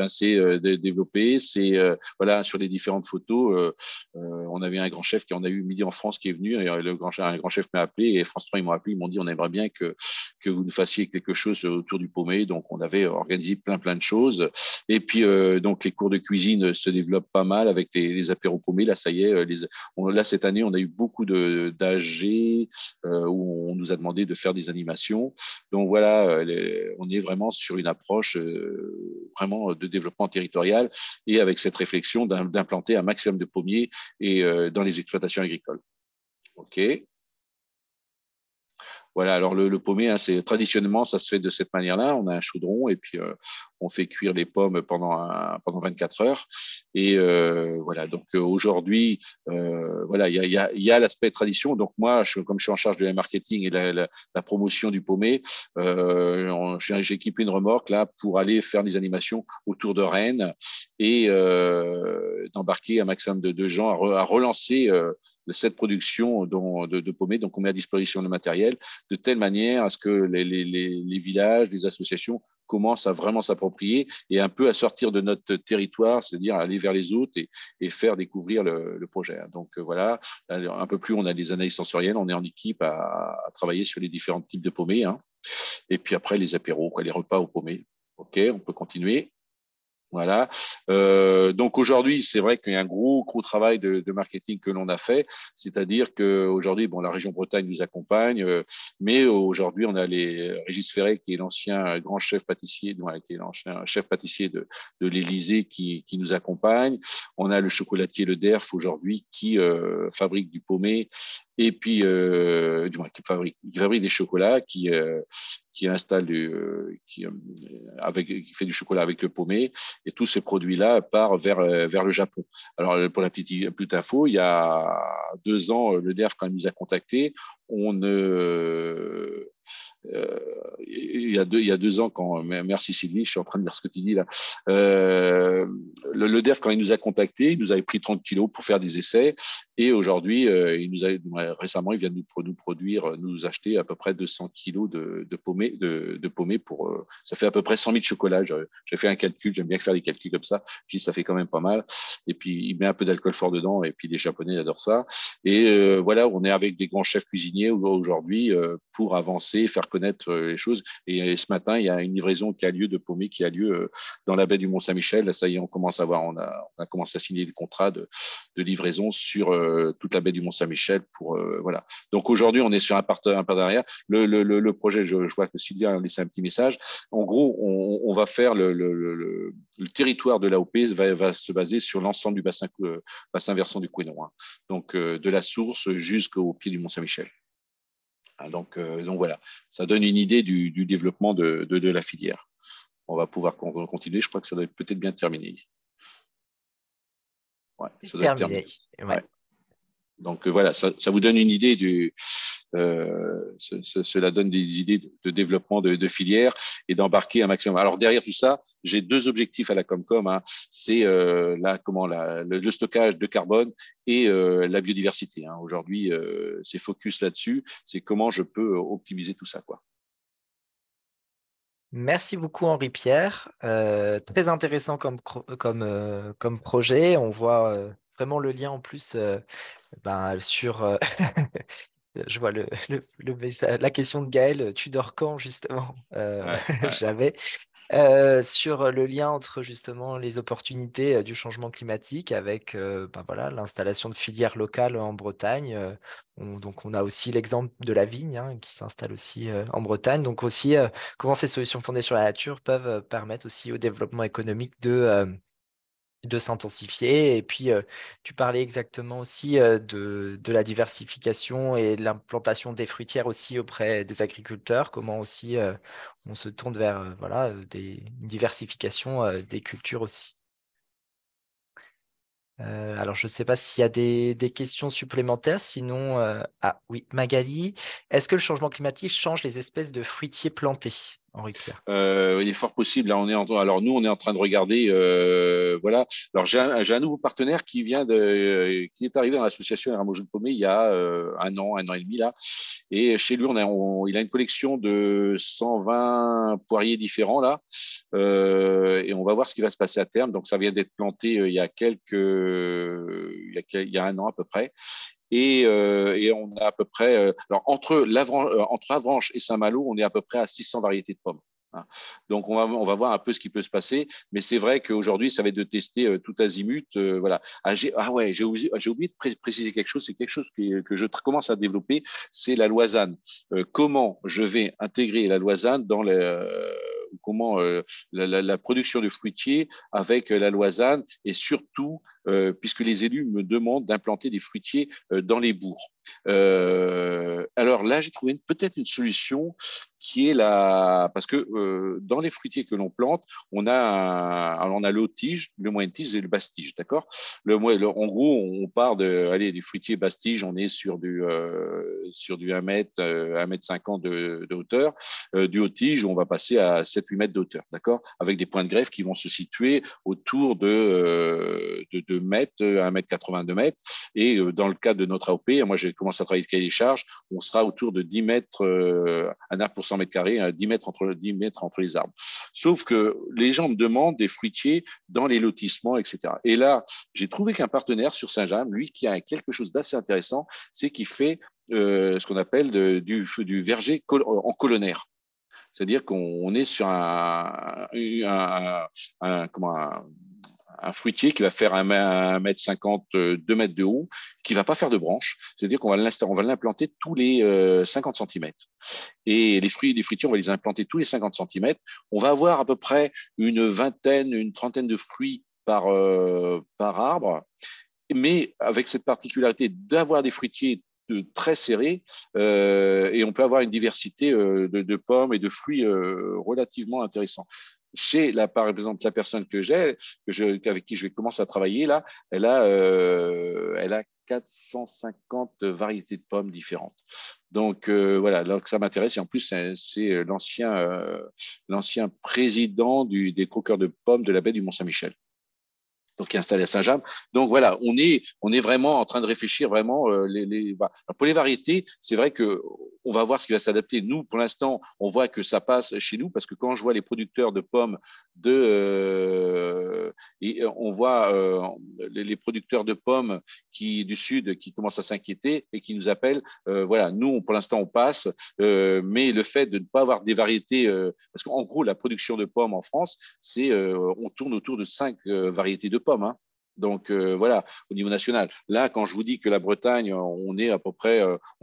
développer, c'est voilà, sur les différentes photos. On avait un grand chef qui en a eu Midi en France qui est venu, et un grand chef m'a appelé, et France 3 ils m'ont appelé, ils m'ont dit on aimerait bien que vous nous fassiez quelque chose autour du paumé. Donc on avait organisé plein de choses, et puis donc les cours de cuisine se développent pas mal avec les apéros paumés. Là ça y est, là cette année on a eu beaucoup d'AG où on nous a demandé de faire des animations. Donc voilà, on est vraiment sur une approche vraiment de développement territorial, et avec cette réflexion d'implanter un maximum de pommiers et dans les exploitations agricoles. OK. Voilà, alors le paumé, hein, traditionnellement, ça se fait de cette manière-là. On a un chaudron et puis on fait cuire les pommes pendant 24 heures. Et voilà, donc aujourd'hui, voilà, il y a l'aspect tradition. Donc moi, comme je suis en charge de la marketing et la promotion du paumé, j'ai équipé une remorque là pour aller faire des animations autour de Rennes et d'embarquer un maximum de gens à relancer cette production de paumé. Donc on met à disposition le matériel de telle manière à ce que les villages, les associations commencent à vraiment s'approprier et un peu à sortir de notre territoire, c'est-à-dire aller vers les autres et faire découvrir le projet. Donc voilà, un peu plus on a des analyses sensorielles, on est en équipe à travailler sur les différents types de paumés, hein. Et puis après les apéros, les repas au paumé. OK, on peut continuer. Voilà. Donc aujourd'hui, c'est vrai qu'il y a un gros travail de marketing que l'on a fait, c'est-à-dire qu'aujourd'hui, bon, la région Bretagne nous accompagne, mais aujourd'hui, on a Régis Ferret, qui est l'ancien grand chef pâtissier, qui est l'ancien chef pâtissier de l'Élysée, qui nous accompagne. On a le chocolatier Le Derf aujourd'hui qui fabrique du paumé, et puis qui fabrique des chocolats, qui installe qui fait du chocolat avec le paumé, et tous ces produits-là partent vers le Japon. Alors pour la petite info, il y a 2 ans, le DERF, quand il nous a contactés, il y a 2 ans, merci Sylvie, je suis en train de dire ce que tu dis là. Le DERF, quand il nous a contactés, il nous avait pris 30 kilos pour faire des essais, et aujourd'hui, récemment, il vient de nous acheter à peu près 200 kilos de paumé pour, ça fait à peu près 100 000 chocolats. J'ai fait un calcul, j'aime bien faire des calculs comme ça. Je dis ça fait quand même pas mal. Et puis il met un peu d'alcool fort dedans, et puis les Japonais adorent ça. Et voilà, on est avec des grands chefs cuisiniers aujourd'hui pour avancer, faire connaître les choses. Et ce matin, il y a une livraison qui a lieu de paumé qui a lieu dans la baie du Mont-Saint-Michel. Là, ça y est, on a commencé à signer le contrat de livraison sur toute la baie du Mont-Saint-Michel voilà. Donc aujourd'hui, on est sur un partenariat. Le projet, je vois que Sylvia a laissé un petit message. En gros, on va faire le territoire de l'AOP va se baser sur l'ensemble du bassin versant du Couesnon, hein. Donc de la source jusqu'au pied du Mont-Saint-Michel. Donc voilà, ça donne une idée du développement de la filière. On va pouvoir continuer. Je crois que ça doit être peut-être bien terminé. Ouais, ça doit être terminé. Ouais. Donc voilà, ça vous donne une idée cela donne des idées de développement de filière et d'embarquer un maximum. Alors derrière tout ça, j'ai 2 objectifs à la Comcom, hein. C'est le stockage de carbone et la biodiversité, hein. Aujourd'hui, c'est focus là-dessus. C'est comment je peux optimiser tout ça, quoi.
Merci beaucoup Henri-Pierre. Très intéressant comme projet. On voit vraiment le lien en plus sur... Je vois la question de Gaël, tu dors quand justement?
Ouais.
J'avais. sur le lien entre justement les opportunités du changement climatique avec voilà, l'installation de filières locales en Bretagne. Donc, on a aussi l'exemple de la vigne qui s'installe aussi en Bretagne. Donc, aussi, comment ces solutions fondées sur la nature peuvent permettre aussi au développement économique de s'intensifier. Et puis, tu parlais exactement aussi de la diversification et de l'implantation des fruitières aussi auprès des agriculteurs, comment aussi on se tourne vers voilà, une diversification des cultures aussi. Alors, je ne sais pas s'il y a des questions supplémentaires. Sinon, ah oui, Magali, est-ce que le changement climatique change les espèces de fruitiers plantés, Henri Pierre?
Il est fort possible. Là, alors nous, on est en train de regarder. Voilà. Alors j'ai un nouveau partenaire qui qui est arrivé dans l'association Rameau-Jeune Paumé il y a un an et demi là. Et chez lui, il a une collection de 120 poiriers différents là. Et on va voir ce qui va se passer à terme. Donc ça vient d'être planté il y a il y a un an à peu près. Et on a à peu près, alors entre Avranches et Saint-Malo, on est à peu près à 600 variétés de pommes. Donc, on va voir un peu ce qui peut se passer. Mais c'est vrai qu'aujourd'hui, ça va être de tester tout azimut. Voilà. Ouais, j'ai oublié de préciser quelque chose. C'est quelque chose que je commence à développer. C'est la loisane. Comment je vais intégrer la loisane dans comment la production de fruitiers avec la loisane et surtout, puisque les élus me demandent d'implanter des fruitiers dans les bourgs. Alors là, j'ai trouvé peut-être une solution qui est parce que dans les fruitiers que l'on plante, on a l'eau-tige, le moyenne-tige et le basse-tige, d'accord. En gros, on part des fruitiers basse-tige, on est sur du 1 mètre, 1,50 m de hauteur. Du haut-tige, on va passer à 7-8 mètres de hauteur, d'accord, avec des points de greffe qui vont se situer autour de 2 mètres, 1,80 m, 2 mètres. Et dans le cadre de notre AOP, moi j'ai commencé à travailler le cahier des charges, on sera autour de 10 mètres, un arbre pour 100 mètres carrés, 10 mètres entre les arbres. Sauf que les gens me demandent des fruitiers dans les lotissements, etc. Et là, j'ai trouvé qu'un partenaire sur Saint-James, lui, qui a quelque chose d'assez intéressant, c'est qu'il fait ce qu'on appelle du verger en colonnaire. C'est-à-dire qu'on est sur un fruitier qui va faire 1,50 m, 2 mètres de haut, qui ne va pas faire de branches. C'est-à-dire qu'on va l'implanter tous les 50 cm. Et les fruitiers, on va les implanter tous les 50 cm. On va avoir à peu près une trentaine de fruits par arbre, mais avec cette particularité d'avoir des fruitiers très serrés, et on peut avoir une diversité de pommes et de fruits relativement intéressants. Par exemple, la personne avec qui je vais commencer à travailler, là, elle a 450 variétés de pommes différentes. Donc, voilà, donc ça m'intéresse. Et en plus, c'est l'ancien président des croqueurs de pommes de la baie du Mont-Saint-Michel, donc qui est installé à Saint-James. Donc voilà, on est vraiment en train de réfléchir vraiment pour les variétés. C'est vrai que on va voir ce qui va s'adapter. Nous, pour l'instant, on voit que ça passe chez nous parce que quand je vois les producteurs de pommes et on voit les producteurs de pommes du sud qui commencent à s'inquiéter et qui nous appellent. Voilà, nous, pour l'instant, on passe, mais le fait de ne pas avoir des variétés, parce qu'en gros, la production de pommes en France, on tourne autour de 5 variétés de pommes. Hein. Donc voilà, au niveau national. Là, quand je vous dis que la Bretagne, on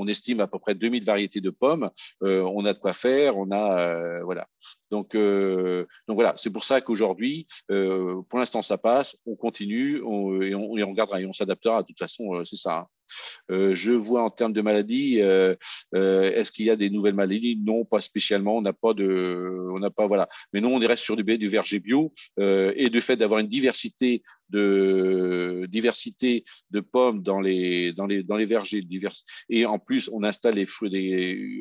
estime à peu près 2000 variétés de pommes, on a de quoi faire, voilà. Donc voilà, c'est pour ça qu'aujourd'hui, pour l'instant, ça passe, on continue et on regardera et on s'adaptera. De toute façon, c'est ça. Hein. Je vois en termes de maladies, est-ce qu'il y a des nouvelles maladies? Non, pas spécialement. On n'a pas, voilà. Mais nous, on reste sur du verger bio et du fait d'avoir une diversité de pommes dans les vergers et en plus on installe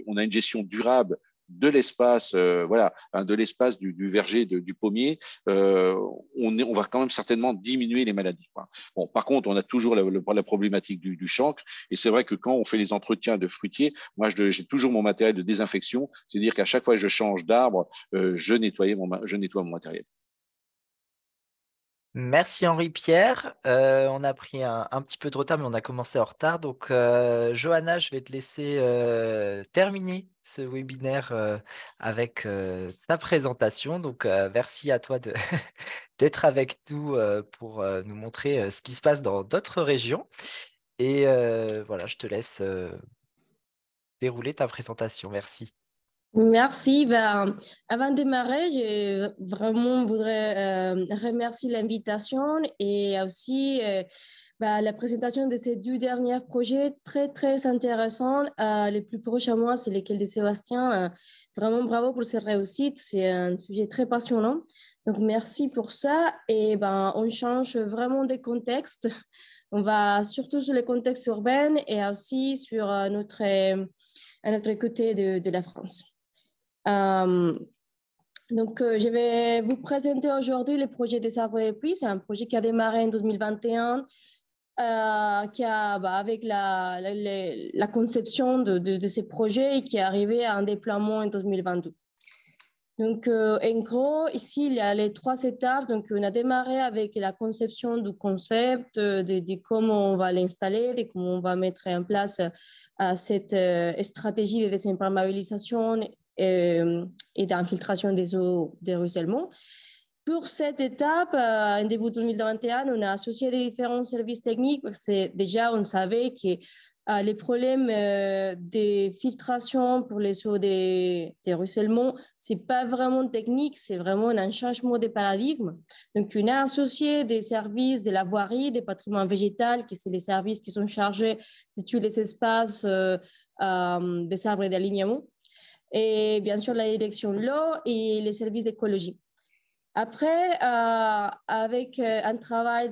on a une gestion durable de l'espace, voilà, de l'espace du verger, du pommier, on va quand même certainement diminuer les maladies. Quoi. Bon, par contre, on a toujours la problématique du chancre, et c'est vrai que quand on fait les entretiens de fruitiers, moi, j'ai toujours mon matériel de désinfection, c'est-à-dire qu'à chaque fois que je change d'arbre, je nettoie mon matériel.
Merci Henri-Pierre. On a pris un petit peu de retard, mais on a commencé en retard. Donc, Johanna, je vais te laisser terminer ce webinaire avec ta présentation. Donc, merci à toi d'être avec nous pour nous montrer ce qui se passe dans d'autres régions. Et voilà, je te laisse dérouler ta présentation. Merci.
Merci. Avant de démarrer, je vraiment voudrais remercier l'invitation et aussi la présentation de ces 2 derniers projets très, très intéressants. Les plus proches à moi, c'est lesquels de Sébastien. Vraiment bravo pour ces réussites. C'est un sujet très passionnant. Donc, merci pour ça. Et on change vraiment de contexte. On va surtout sur les contextes urbains et aussi sur à notre côté de la France. Je vais vous présenter aujourd'hui le projet des arbres de pluie. C'est un projet qui a démarré en 2021, qui a, avec la conception de ces projets et qui est arrivé à un déploiement en 2022. Donc, en gros, ici, il y a les 3 étapes. Donc, on a démarré avec la conception du concept, de comment on va l'installer, de comment on va mettre en place cette stratégie de désimperméabilisation et d'infiltration des eaux de ruissellement. Pour cette étape, en début 2021, on a associé les différents services techniques parce que déjà, on savait que les problèmes de filtration pour les eaux de ruissellement, ce n'est pas vraiment technique, c'est vraiment un changement de paradigme. Donc, on a associé des services de la voirie, des patrimoines végétaux, qui sont les services qui sont chargés d'étudier les espaces des arbres d'alignement. Et bien sûr, la direction de l'eau et les services d'écologie. Après, avec un travail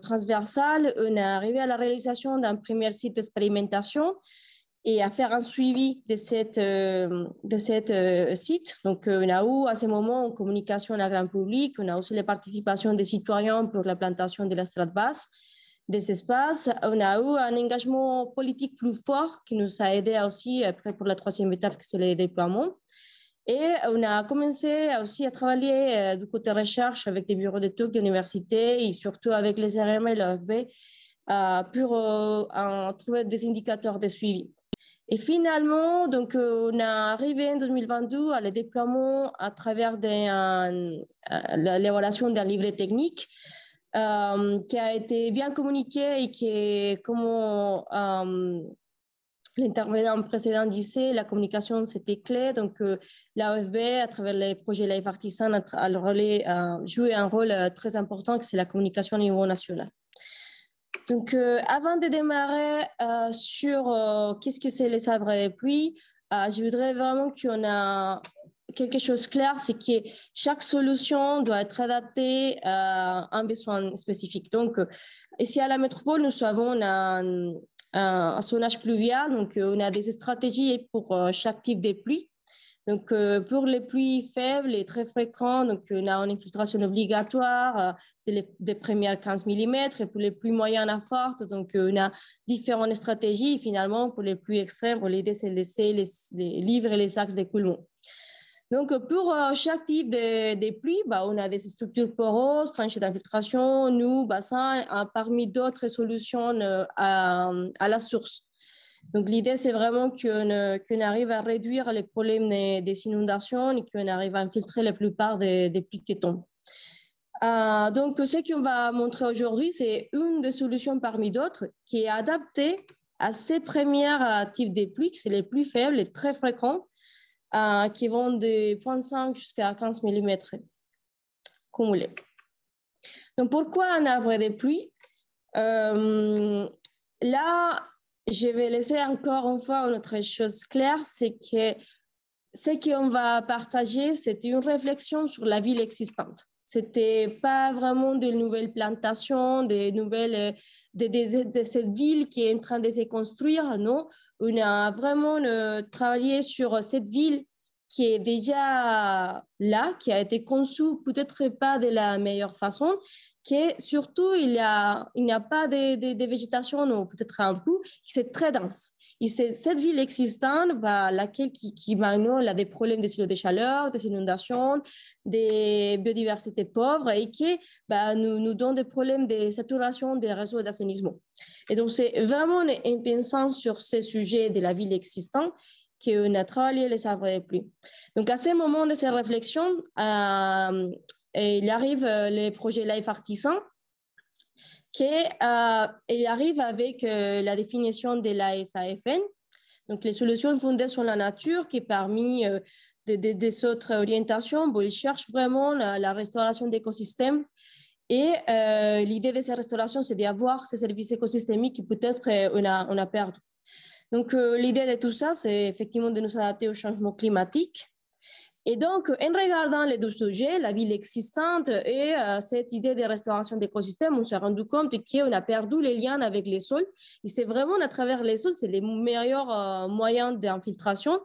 transversal, on est arrivé à la réalisation d'un premier site d'expérimentation et à faire un suivi de cette site. Donc, on a eu à ce moment une communication à grand public, on a aussi la participation des citoyens pour la plantation de la strate basse des espaces. On a eu un engagement politique plus fort qui nous a aidé aussi après pour la 3e étape, que c'est le déploiement. Et on a commencé aussi à travailler du côté recherche avec des bureaux d'études d'université et surtout avec les RM et l'AFB pour trouver des indicateurs de suivi. Et finalement, donc, on est arrivé en 2022 à le déploiement à travers l'évaluation d'un livret technique qui a été bien communiqué et qui est comment l'intervenant précédent disait, la communication, c'était clé. Donc, l'AFB, à travers les projets Life Artisan, a joué un rôle très important, que c'est la communication au niveau national. Donc, avant de démarrer sur qu'est-ce que c'est les arbres de pluie, je voudrais vraiment qu'on a quelque chose de clair, c'est que chaque solution doit être adaptée à un besoin spécifique. Donc, ici à la métropole, nous avons un zonage pluvial, donc on a des stratégies pour chaque type de pluie. Donc, pour les pluies faibles et très fréquentes, donc, on a une infiltration obligatoire des premières 15 mm. Et pour les pluies moyennes à fortes, donc, on a différentes stratégies. Et finalement, pour les pluies extrêmes, l'idée, c'est de laisser les livres et les axes d'écoulement. Donc, pour chaque type de pluie, on a des structures poreuses, tranchées d'infiltration, nous, bassins, parmi d'autres solutions à la source. Donc, l'idée, c'est vraiment qu'on arrive à réduire les problèmes des inondations et qu'on arrive à infiltrer la plupart des pluies qui tombent. Donc, ce qu'on va montrer aujourd'hui, c'est une des solutions parmi d'autres qui est adaptée à ces premiers types de pluies, qui sont les plus faibles et très fréquents, qui vont de 0,5 jusqu'à 15 mm cumulés. Donc, pourquoi un arbre de pluie? Là, je vais laisser encore une fois une autre chose claire, c'est que ce qu'on va partager, c'est une réflexion sur la ville existante. Ce n'était pas vraiment de nouvelles plantations, de cette ville qui est en train de se construire, non. On a vraiment travaillé sur cette ville qui est déjà là, qui a été conçue peut-être pas de la meilleure façon, que surtout il n'y a pas de végétation, ou peut-être un peu, c'est très dense. Et c'est cette ville existante, laquelle qui maintenant a des problèmes de silos de chaleur, des inondations, des biodiversités pauvres et qui nous donne des problèmes de saturation des réseaux d'assainissement. Et donc, c'est vraiment en pensant sur ces sujets de la ville existante qu'on a travaillé les arbres de pluie. Donc, à ce moment de ces réflexions, il arrive le projet Life Artisan, il arrive avec la définition de la SAFN, donc les solutions fondées sur la nature, qui parmi des autres orientations, il cherche vraiment la restauration d'écosystèmes. Et l'idée de ces restaurations, c'est d'avoir ces services écosystémiques qui peut-être on a perdu. Donc, l'idée de tout ça, c'est effectivement de nous adapter au changement climatique. Et donc, en regardant les deux sujets, la ville existante et cette idée de restauration d'écosystèmes, on s'est rendu compte qu'on a perdu les liens avec les sols. Et c'est vraiment à travers les sols, c'est les meilleurs moyens d'infiltration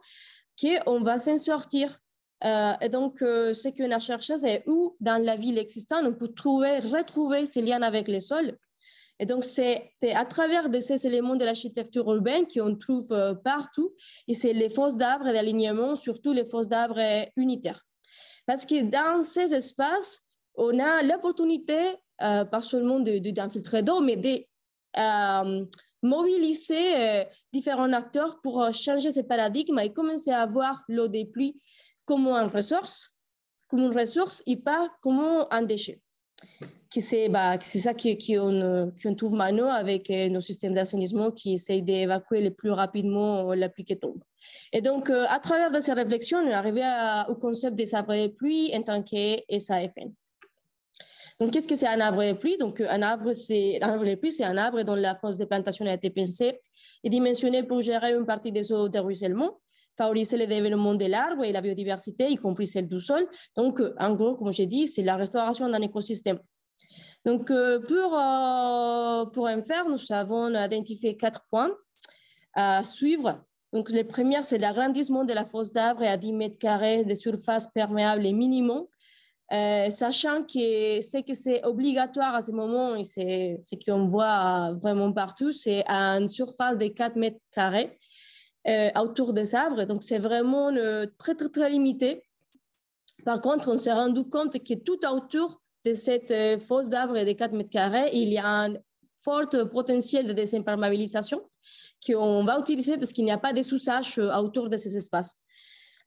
qu'on va s'en sortir. Et donc, ce qu'on a cherché, c'est où dans la ville existante, on peut retrouver ces liens avec les sols. Et donc, c'est à travers de ces éléments de l'architecture urbaine qu'on trouve partout. Et c'est les fosses d'arbres d'alignement, surtout les fosses d'arbres unitaires. Parce que dans ces espaces, on a l'opportunité, pas seulement d'infiltrer d'eau, mais de mobiliser différents acteurs pour changer ces paradigmes et commencer à voir l'eau des pluies comme une ressource et pas comme un déchet. C'est ça qu'on trouve maintenant avec nos systèmes d'assainissement qui essayent d'évacuer le plus rapidement la pluie qui tombe. Et donc, à travers de ces réflexions, on est arrivé au concept des arbres de pluie en tant que SAFN. Donc, qu'est-ce que c'est un arbre de pluie? Donc, un arbre de pluie, c'est un arbre dont la fosse de plantation a été pensée et dimensionnée pour gérer une partie des eaux de ruissellement, favoriser le développement de l'arbre et la biodiversité, y compris celle du sol. Donc, en gros, comme j'ai dit, c'est la restauration d'un écosystème. Donc, pour en faire, nous avons identifié 4 points à suivre. Donc, le premier, c'est l'agrandissement de la fosse d'arbre à 10 mètres carrés de surface perméable et minimum, sachant que c'est obligatoire à ce moment, et c'est ce qu'on voit vraiment partout, c'est à une surface de 4 mètres carrés autour des arbres. Donc, c'est vraiment très, très, très limité. Par contre, on s'est rendu compte que tout autour de cette fosse d'arbres de 4 mètres carrés, il y a un fort potentiel de désimperméabilisation qu'on va utiliser parce qu'il n'y a pas de sous-sache autour de ces espaces.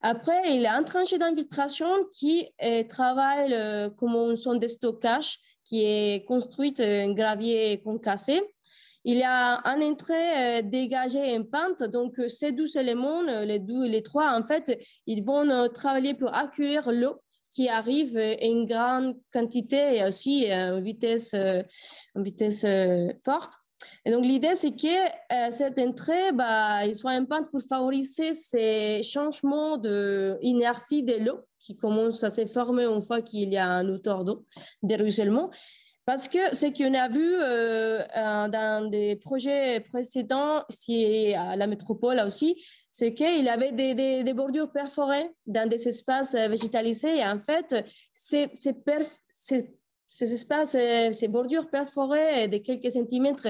Après, il y a un tranchée d'infiltration qui travaille comme une sonde de stockage qui est construite en gravier concassé. Il y a un entrée dégagé en pente. Donc, ces 12 éléments, les 3, en fait, ils vont travailler pour accueillir l'eau qui arrive en grande quantité et aussi en vitesse forte. Et donc, l'idée, c'est que cette entrée, il soit en pente pour favoriser ces changements d'inertie de l'eau qui commence à se former une fois qu'il y a un hauteur d'eau, de ruissellement. Parce que ce qu'on a vu dans des projets précédents, si à la métropole aussi, c'est qu'il y avait des bordures perforées dans des espaces végétalisés. Et en fait, ces espaces, ces bordures perforées de quelques centimètres,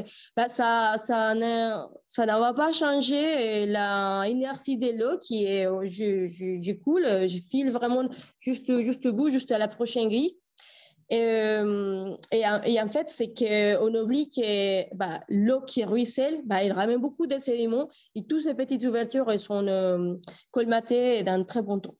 ça ne va pas changer l'inertie de l'eau qui est, je coule, je file vraiment juste au bout, juste à la prochaine grille. Et en fait, c'est qu'on oublie que l'eau qui ruisselle, il ramène beaucoup de sédiments et toutes ces petites ouvertures elles sont colmatées dans très bon temps.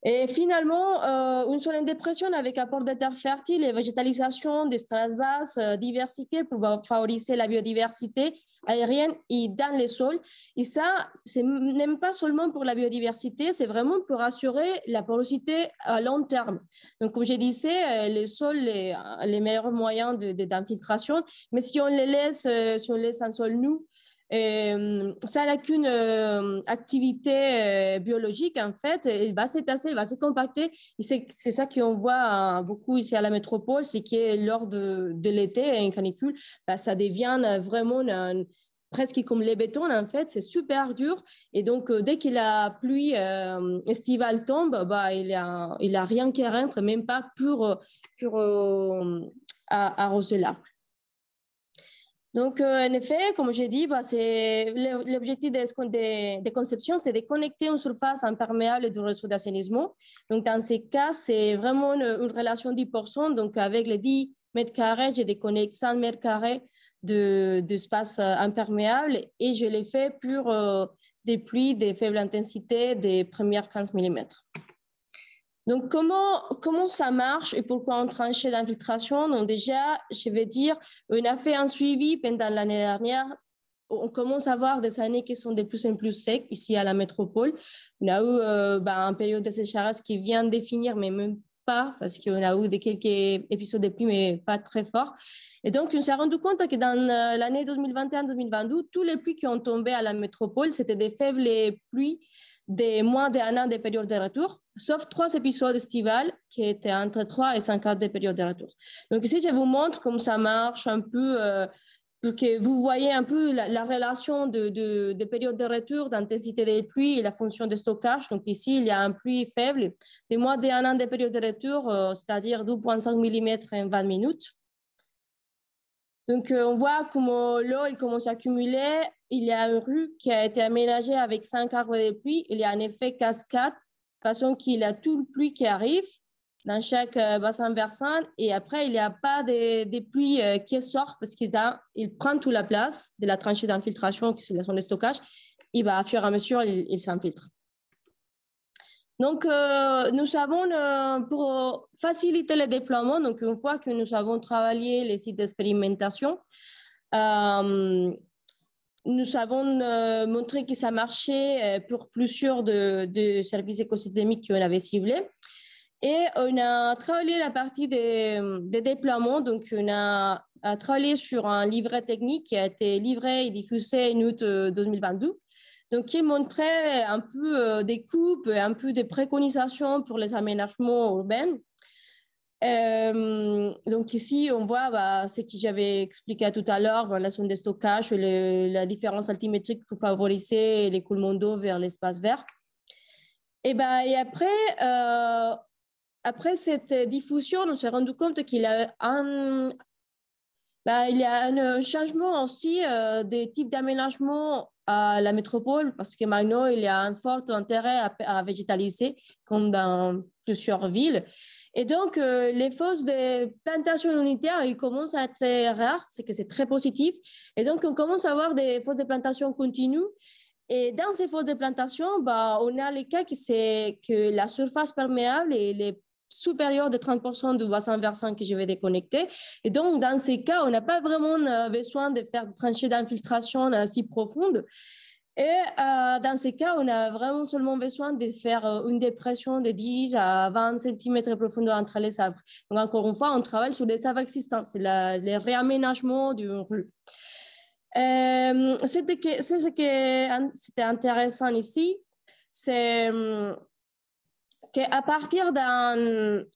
Et finalement, une zone de dépression avec apport de terre fertile et végétalisation des strates basses diversifiées pour favoriser la biodiversité aérienne et dans les sols. Et ça, c'est même pas seulement pour la biodiversité, c'est vraiment pour assurer la porosité à long terme. Donc, comme je disais, les sols, les meilleurs moyens d'infiltration, mais si on laisse un sol nu, ça n'a qu'une activité biologique, en fait, il va s'étasser, il va se compacter. Et c'est ça qu'on voit beaucoup ici à la métropole, c'est que lors de l'été, en canicule, ça devient vraiment presque comme les bétons, en fait, c'est super dur. Et donc, dès que la pluie estivale tombe, il a rien qui rentre, même pas pour arroser l'arbre. Donc, en effet, comme j'ai dit, l'objectif des conceptions, c'est de connecter une surface imperméable du réseau d'assainissement. Donc, dans ces cas, c'est vraiment une relation 10%. Donc, avec les 10 mètres carrés, je déconnecte 100 mètres carrés d'espace imperméable et je les fais pour des pluies de faible intensité des premières 15 mm. Donc, comment ça marche et pourquoi on tranchait d'infiltration? Donc, déjà, je vais dire, on a fait un suivi pendant l'année dernière. On commence à voir des années qui sont de plus en plus secs ici à la métropole. On a eu une période de sécheresse qui vient de finir, mais même pas, parce qu'on a eu quelques épisodes de pluie, mais pas très forts. Et donc, on s'est rendu compte que dans l'année 2021-2022, tous les pluies qui ont tombé à la métropole, c'était des faibles pluies de moins d'un an de période de retour, sauf 3 épisodes estivales qui étaient entre 3 et 5 ans de période de retour. Donc ici, je vous montre comment ça marche un peu, pour que vous voyez un peu la relation de période de retour, d'intensité des pluies et la fonction de stockage. Donc ici, il y a un pluie faible de moins d'un an de période de retour, c'est-à-dire 12,5 mm en 20 minutes. Donc, on voit comment l'eau commence à accumuler. Il y a une rue qui a été aménagée avec 5 arbres de pluie. Il y a un effet cascade, de façon qu'il y a tout le pluie qui arrive dans chaque bassin versant. Et après, il n'y a pas de pluie qui sort parce qu'il prend toute la place de la tranchée d'infiltration, qui est la zone de stockage. Il va, à fur et à mesure, il s'infiltre. Donc, nous avons, pour faciliter le déploiement, donc une fois que nous avons travaillé les sites d'expérimentation, nous avons montré que ça marchait pour plusieurs de services écosystémiques qu'on avait ciblés. Et on a travaillé la partie des déploiements. Donc, on a travaillé sur un livret technique qui a été livré et diffusé en août 2022. Donc, qui montrait un peu des coupes, un peu des préconisations pour les aménagements urbains. Donc, ici, on voit ce que j'avais expliqué tout à l'heure, la zone de stockage, la différence altimétrique pour favoriser l'écoulement d'eau vers l'espace vert. Et après cette diffusion, on s'est rendu compte qu'il y a un changement aussi des types d'aménagement à la métropole, parce que maintenant, il y a un fort intérêt à végétaliser, comme dans plusieurs villes. Et donc, les fosses de plantation unitaire, ils commencent à être très rares, c'est que c'est très positif. Et donc, on commence à avoir des fosses de plantation continues. Et dans ces fosses de plantation, on a les cas que la surface perméable est supérieure de 30% du bassin versant que je vais déconnecter. Et donc, dans ces cas, on n'a pas vraiment besoin de faire des tranchées d'infiltration si profondes. Et dans ces cas, on a vraiment seulement besoin de faire une dépression de 10 à 20 cm de profondeur entre les arbres. Donc, encore une fois, on travaille sur des arbres existants. C'est le réaménagement d'une rue. Ce qui c'était intéressant ici, c'est qu'à partir d'un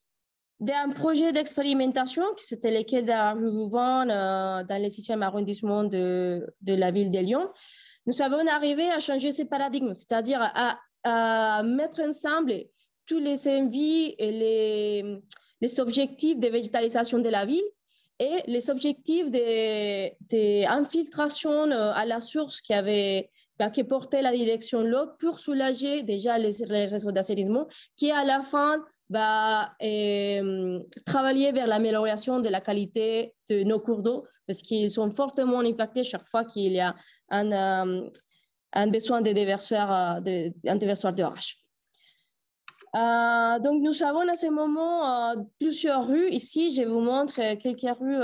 projet d'expérimentation, qui c'était le quai de la rue Vouvant dans le 6e arrondissement de la ville de Lyon, nous avons arrivé à changer ces paradigmes, c'est-à-dire à mettre ensemble tous les envies et les objectifs de végétalisation de la ville et les objectifs d'infiltration à la source qui portait la direction de l'eau pour soulager déjà les réseaux d'assainissement qui, à la fin, travailler vers l'amélioration de la qualité de nos cours d'eau parce qu'ils sont fortement impactés chaque fois qu'il y a un besoin de déversoir d'orage. Donc, nous avons à ce moment plusieurs rues. Ici, je vous montre quelques rues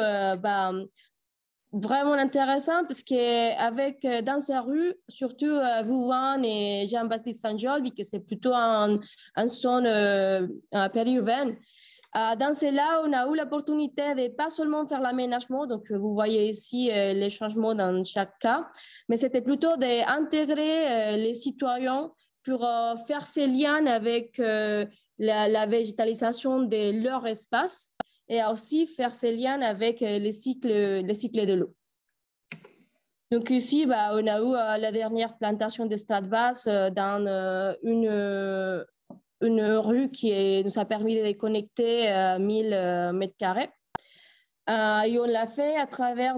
vraiment intéressantes parce qu'avec dans ces rues, surtout Vouvant et Jean-Baptiste Saint-Georges, que c'est plutôt en zone périurbaine, dans cela, on a eu l'opportunité de pas seulement faire l'aménagement, donc vous voyez ici les changements dans chaque cas, mais c'était plutôt d'intégrer les citoyens pour faire ces liens avec la végétalisation de leur espace et aussi faire ces liens avec les cycles de l'eau. Donc ici, on a eu la dernière plantation de stade basse dans une rue qui nous a permis de déconnecter 1000 mètres carrés. Et on l'a fait à travers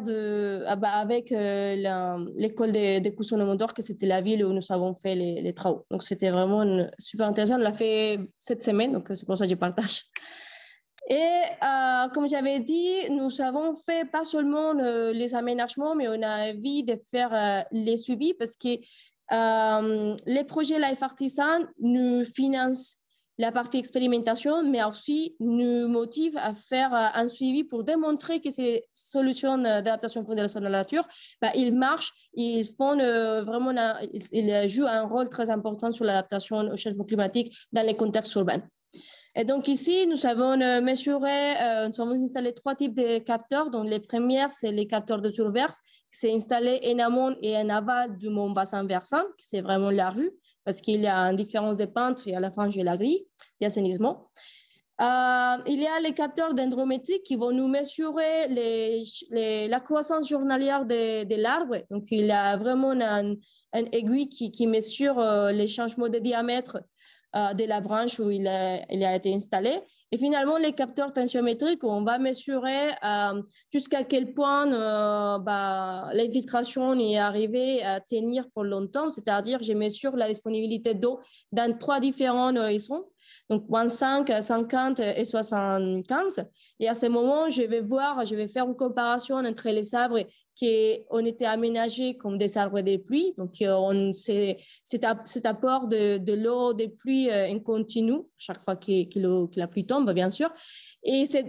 avec l'école des Cousson d'Or, que c'était la ville où nous avons fait les travaux. Donc, c'était vraiment super intéressant. On l'a fait cette semaine, donc c'est pour ça que je partage. Et comme j'avais dit, nous avons fait pas seulement les aménagements, mais on a envie de faire les suivis parce que les projets Life Artisan nous financent la partie expérimentation, mais aussi nous motive à faire un suivi pour démontrer que ces solutions d'adaptation pour la nature, ils marchent, ils font vraiment, ils jouent un rôle très important sur l'adaptation au changement climatique dans les contextes urbains. Et donc ici, nous avons mesuré, nous avons installé 3 types de capteurs. Donc les premières, c'est les capteurs de surverse, c'est installé en amont et en aval de mon bassin versant, c'est vraiment la rue, parce qu'il y a une différence de pente et à la fin, j'ai la grille d'assainissement. Il y a les capteurs dendrométriques qui vont nous mesurer la croissance journalière de l'arbre. Donc, il y a vraiment un aiguille qui mesure les changements de diamètre de la branche où il a été installé. Et finalement, les capteurs tensiométriques, on va mesurer jusqu'à quel point l'infiltration est arrivée à tenir pour longtemps, c'est-à-dire je mesure la disponibilité d'eau dans 3 différents horizons, donc 25, 50 et 75. Et à ce moment, je vais faire une comparaison entre les arbres qui ont été aménagés comme des arbres de pluie. Donc, cet apport de l'eau de pluie en continu, chaque fois que la pluie tombe, bien sûr. Et ces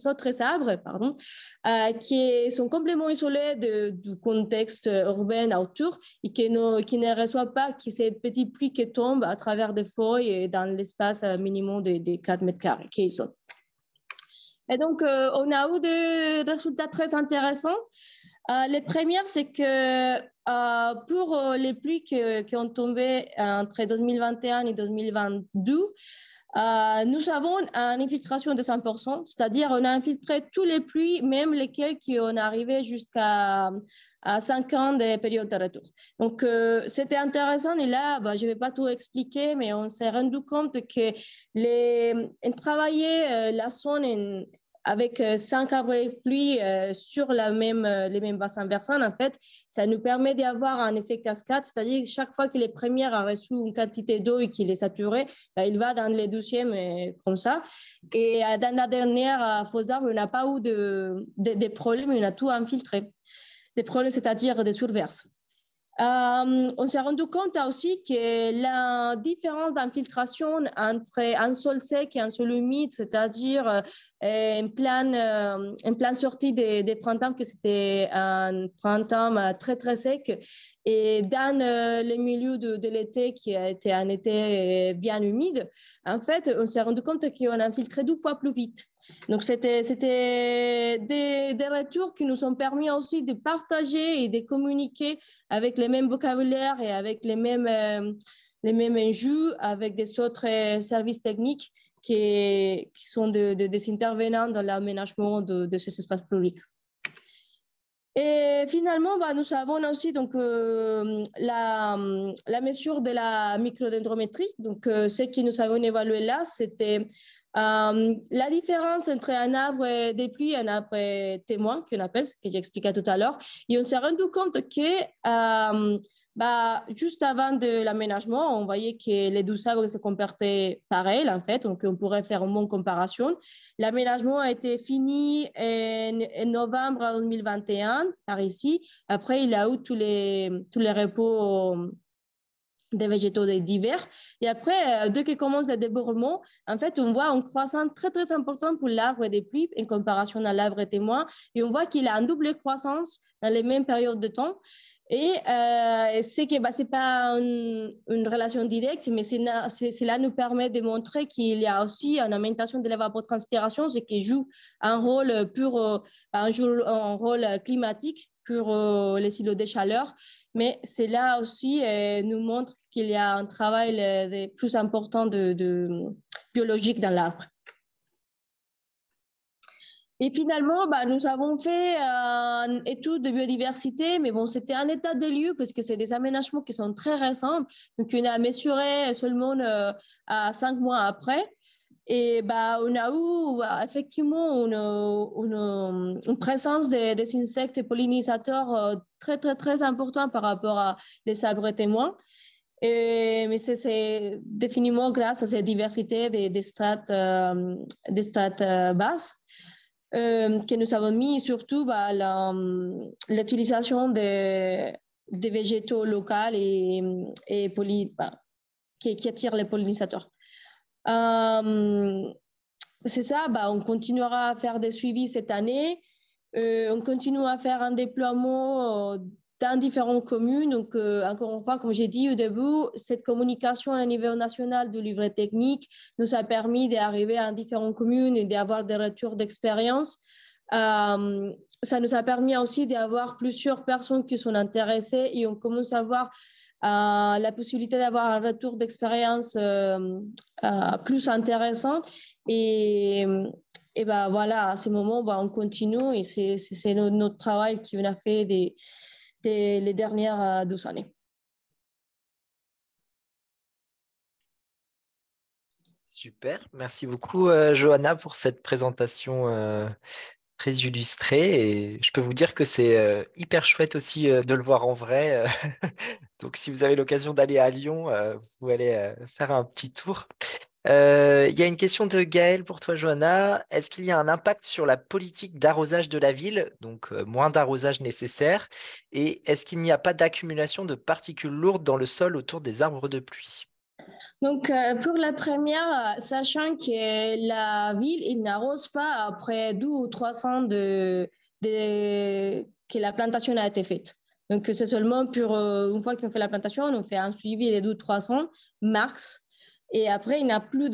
autres arbres, qui sont complètement isolés du contexte urbain autour et qui ne reçoivent pas ces petites pluies qui tombent à travers des feuilles dans l'espace minimum de 4 mètres carrés qu'ils sont. Et donc, on a eu des résultats très intéressants. Les premières, c'est que pour les pluies qui ont tombé entre 2021 et 2022, nous avons une infiltration de 100%, c'est-à-dire on a infiltré tous les pluies, même lesquelles qui ont arrivé jusqu'à 5 ans de période de retour. Donc, c'était intéressant. Et là, je ne vais pas tout expliquer, mais on s'est rendu compte que travailler la zone avec 5 arbres de pluie sur les mêmes bassins versants, en fait, ça nous permet d'avoir un effet cascade, c'est-à-dire que chaque fois que les premières ont reçu une quantité d'eau et qu'il est saturé, il va dans les deuxièmes comme ça. Et dans la dernière faux arbre, on n'a pas eu de problème, on a tout infiltré. Des problèmes, c'est-à-dire des surverses. On s'est rendu compte aussi que la différence d'infiltration entre un sol sec et un sol humide, c'est-à-dire en pleine sortie des printemps, que c'était un printemps très, très sec, et dans le milieu de l'été, qui a été un été bien humide, en fait, on s'est rendu compte qu'on infiltrait 2 fois plus vite. Donc, c'était des retours qui nous ont permis aussi de partager et de communiquer avec les mêmes vocabulaires et avec les mêmes enjeux avec des autres services techniques qui sont des intervenants dans l'aménagement de ces espaces publics. Et finalement, nous avons aussi donc, la mesure de la microdendrométrie. Donc, ce que nous avons évalué là, c'était la différence entre un arbre de pluie et un arbre témoin, qu'on appelle, ce que j'expliquais tout à l'heure. Et on s'est rendu compte que juste avant de l'aménagement, on voyait que les 12 arbres se comportaient pareil, en fait, donc on pourrait faire une bonne comparaison. L'aménagement a été fini en novembre 2021, par ici. Après, il y a eu tous les repos des végétaux d'hiver. Et après, dès qu'il commence le débordement, en fait, on voit une croissance très, très importante pour l'arbre des pluies en comparaison à l'arbre témoin. Et on voit qu'il a une double croissance dans les mêmes périodes de temps. Et c'est que c'est pas une relation directe, mais cela nous permet de montrer qu'il y a aussi une augmentation de l'évapotranspiration, ce qui joue un rôle un rôle climatique pour les silos de chaleur. Mais cela aussi nous montre qu'il y a un travail plus important de biologique dans l'arbre. Et finalement, nous avons fait une étude de biodiversité, mais bon, c'était un état des lieux parce que c'est des aménagements qui sont très récents. Donc, on a mesuré seulement à 5 mois après. Et on a eu effectivement une présence des insectes pollinisateurs très, très, très important par rapport à les arbres témoins. Mais c'est définitivement grâce à cette diversité des strates basses que nous avons mis surtout l'utilisation des végétaux locaux et qui attirent les pollinisateurs. C'est ça, on continuera à faire des suivis cette année. On continue à faire un déploiement dans différentes communes. Donc, encore une fois, comme j'ai dit au début, cette communication à niveau national du livret technique nous a permis d'arriver à différentes communes et d'avoir des retours d'expérience. Ça nous a permis aussi d'avoir plusieurs personnes qui sont intéressées et on commence à voir la possibilité d'avoir un retour d'expérience plus intéressant. Et voilà, à ce moment, on continue et c'est notre travail qu'on a fait les dernières 12 années.
Super, merci beaucoup Johanna pour cette présentation très illustrée et je peux vous dire que c'est hyper chouette aussi de le voir en vrai. Donc si vous avez l'occasion d'aller à Lyon, vous allez faire un petit tour. Il y a une question de Gaël pour toi, Johanna. Est-ce qu'il y a un impact sur la politique d'arrosage de la ville, donc moins d'arrosage nécessaire? Et est-ce qu'il n'y a pas d'accumulation de particules lourdes dans le sol autour des arbres de pluie?
Donc, pour la première, sachant que la ville, il n'arrose pas après 2 ou 3 ans que la plantation a été faite. Donc, c'est seulement pour une fois qu'on fait la plantation, on fait un suivi des 2 ou 3 ans, max. Et après, il n'y a plus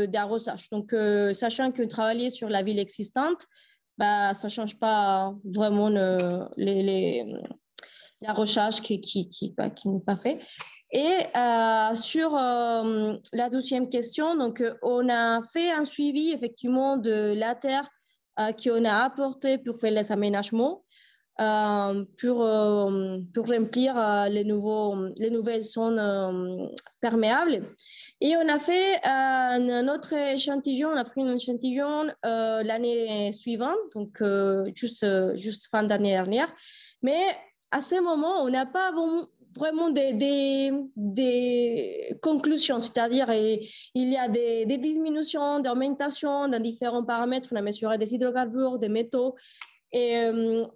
d'arrosage. Donc, sachant qu'on travaillait sur la ville existante, ça ne change pas vraiment l'arrosage qui n'est pas fait. Et sur la deuxième question, donc, on a fait un suivi effectivement de la terre qu'on a apporté pour faire les aménagements, pour remplir les nouvelles zones perméables. Et on a fait un autre échantillon, on a pris un échantillon l'année suivante, donc juste fin d'année dernière. Mais à ce moment, on n'a pas vraiment des conclusions, c'est-à-dire il y a des diminutions, d'augmentation dans différents paramètres. On a mesuré des hydrocarbures, des métaux. Et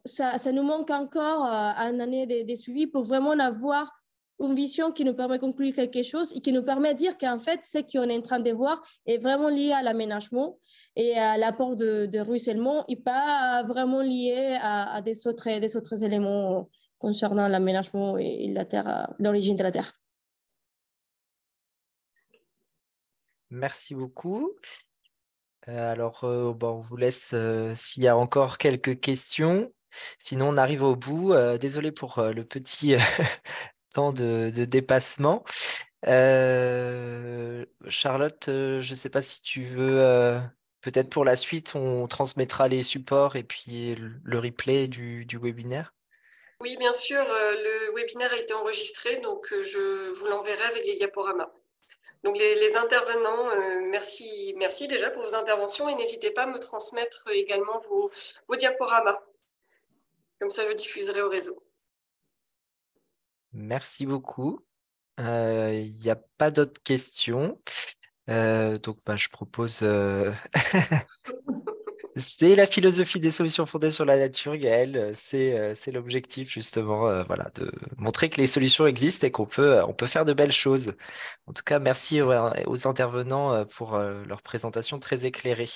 ça nous manque encore une année de suivi pour vraiment avoir une vision qui nous permet de conclure quelque chose et qui nous permet de dire qu'en fait, ce qu'on est en train de voir est vraiment lié à l'aménagement et à l'apport de ruissellement et pas vraiment lié à des autres éléments concernant l'aménagement et la terre, l'origine de la terre.
Merci beaucoup. Alors, on vous laisse s'il y a encore quelques questions. Sinon, on arrive au bout. Désolé pour le petit temps de dépassement. Charlotte, je ne sais pas si tu veux, peut-être pour la suite, on transmettra les supports et puis le replay du webinaire.
Oui, bien sûr, le webinaire a été enregistré, donc je vous l'enverrai avec les diaporamas. Donc les intervenants, merci déjà pour vos interventions et n'hésitez pas à me transmettre également vos diaporamas. Comme ça, je le diffuserai au réseau.
Merci beaucoup. Il n'y a pas d'autres questions. Donc, je propose... C'est la philosophie des solutions fondées sur la nature, Gaël. C'est l'objectif, justement, voilà, de montrer que les solutions existent et qu'on peut faire de belles choses. En tout cas, merci aux intervenants pour leur présentation très éclairée.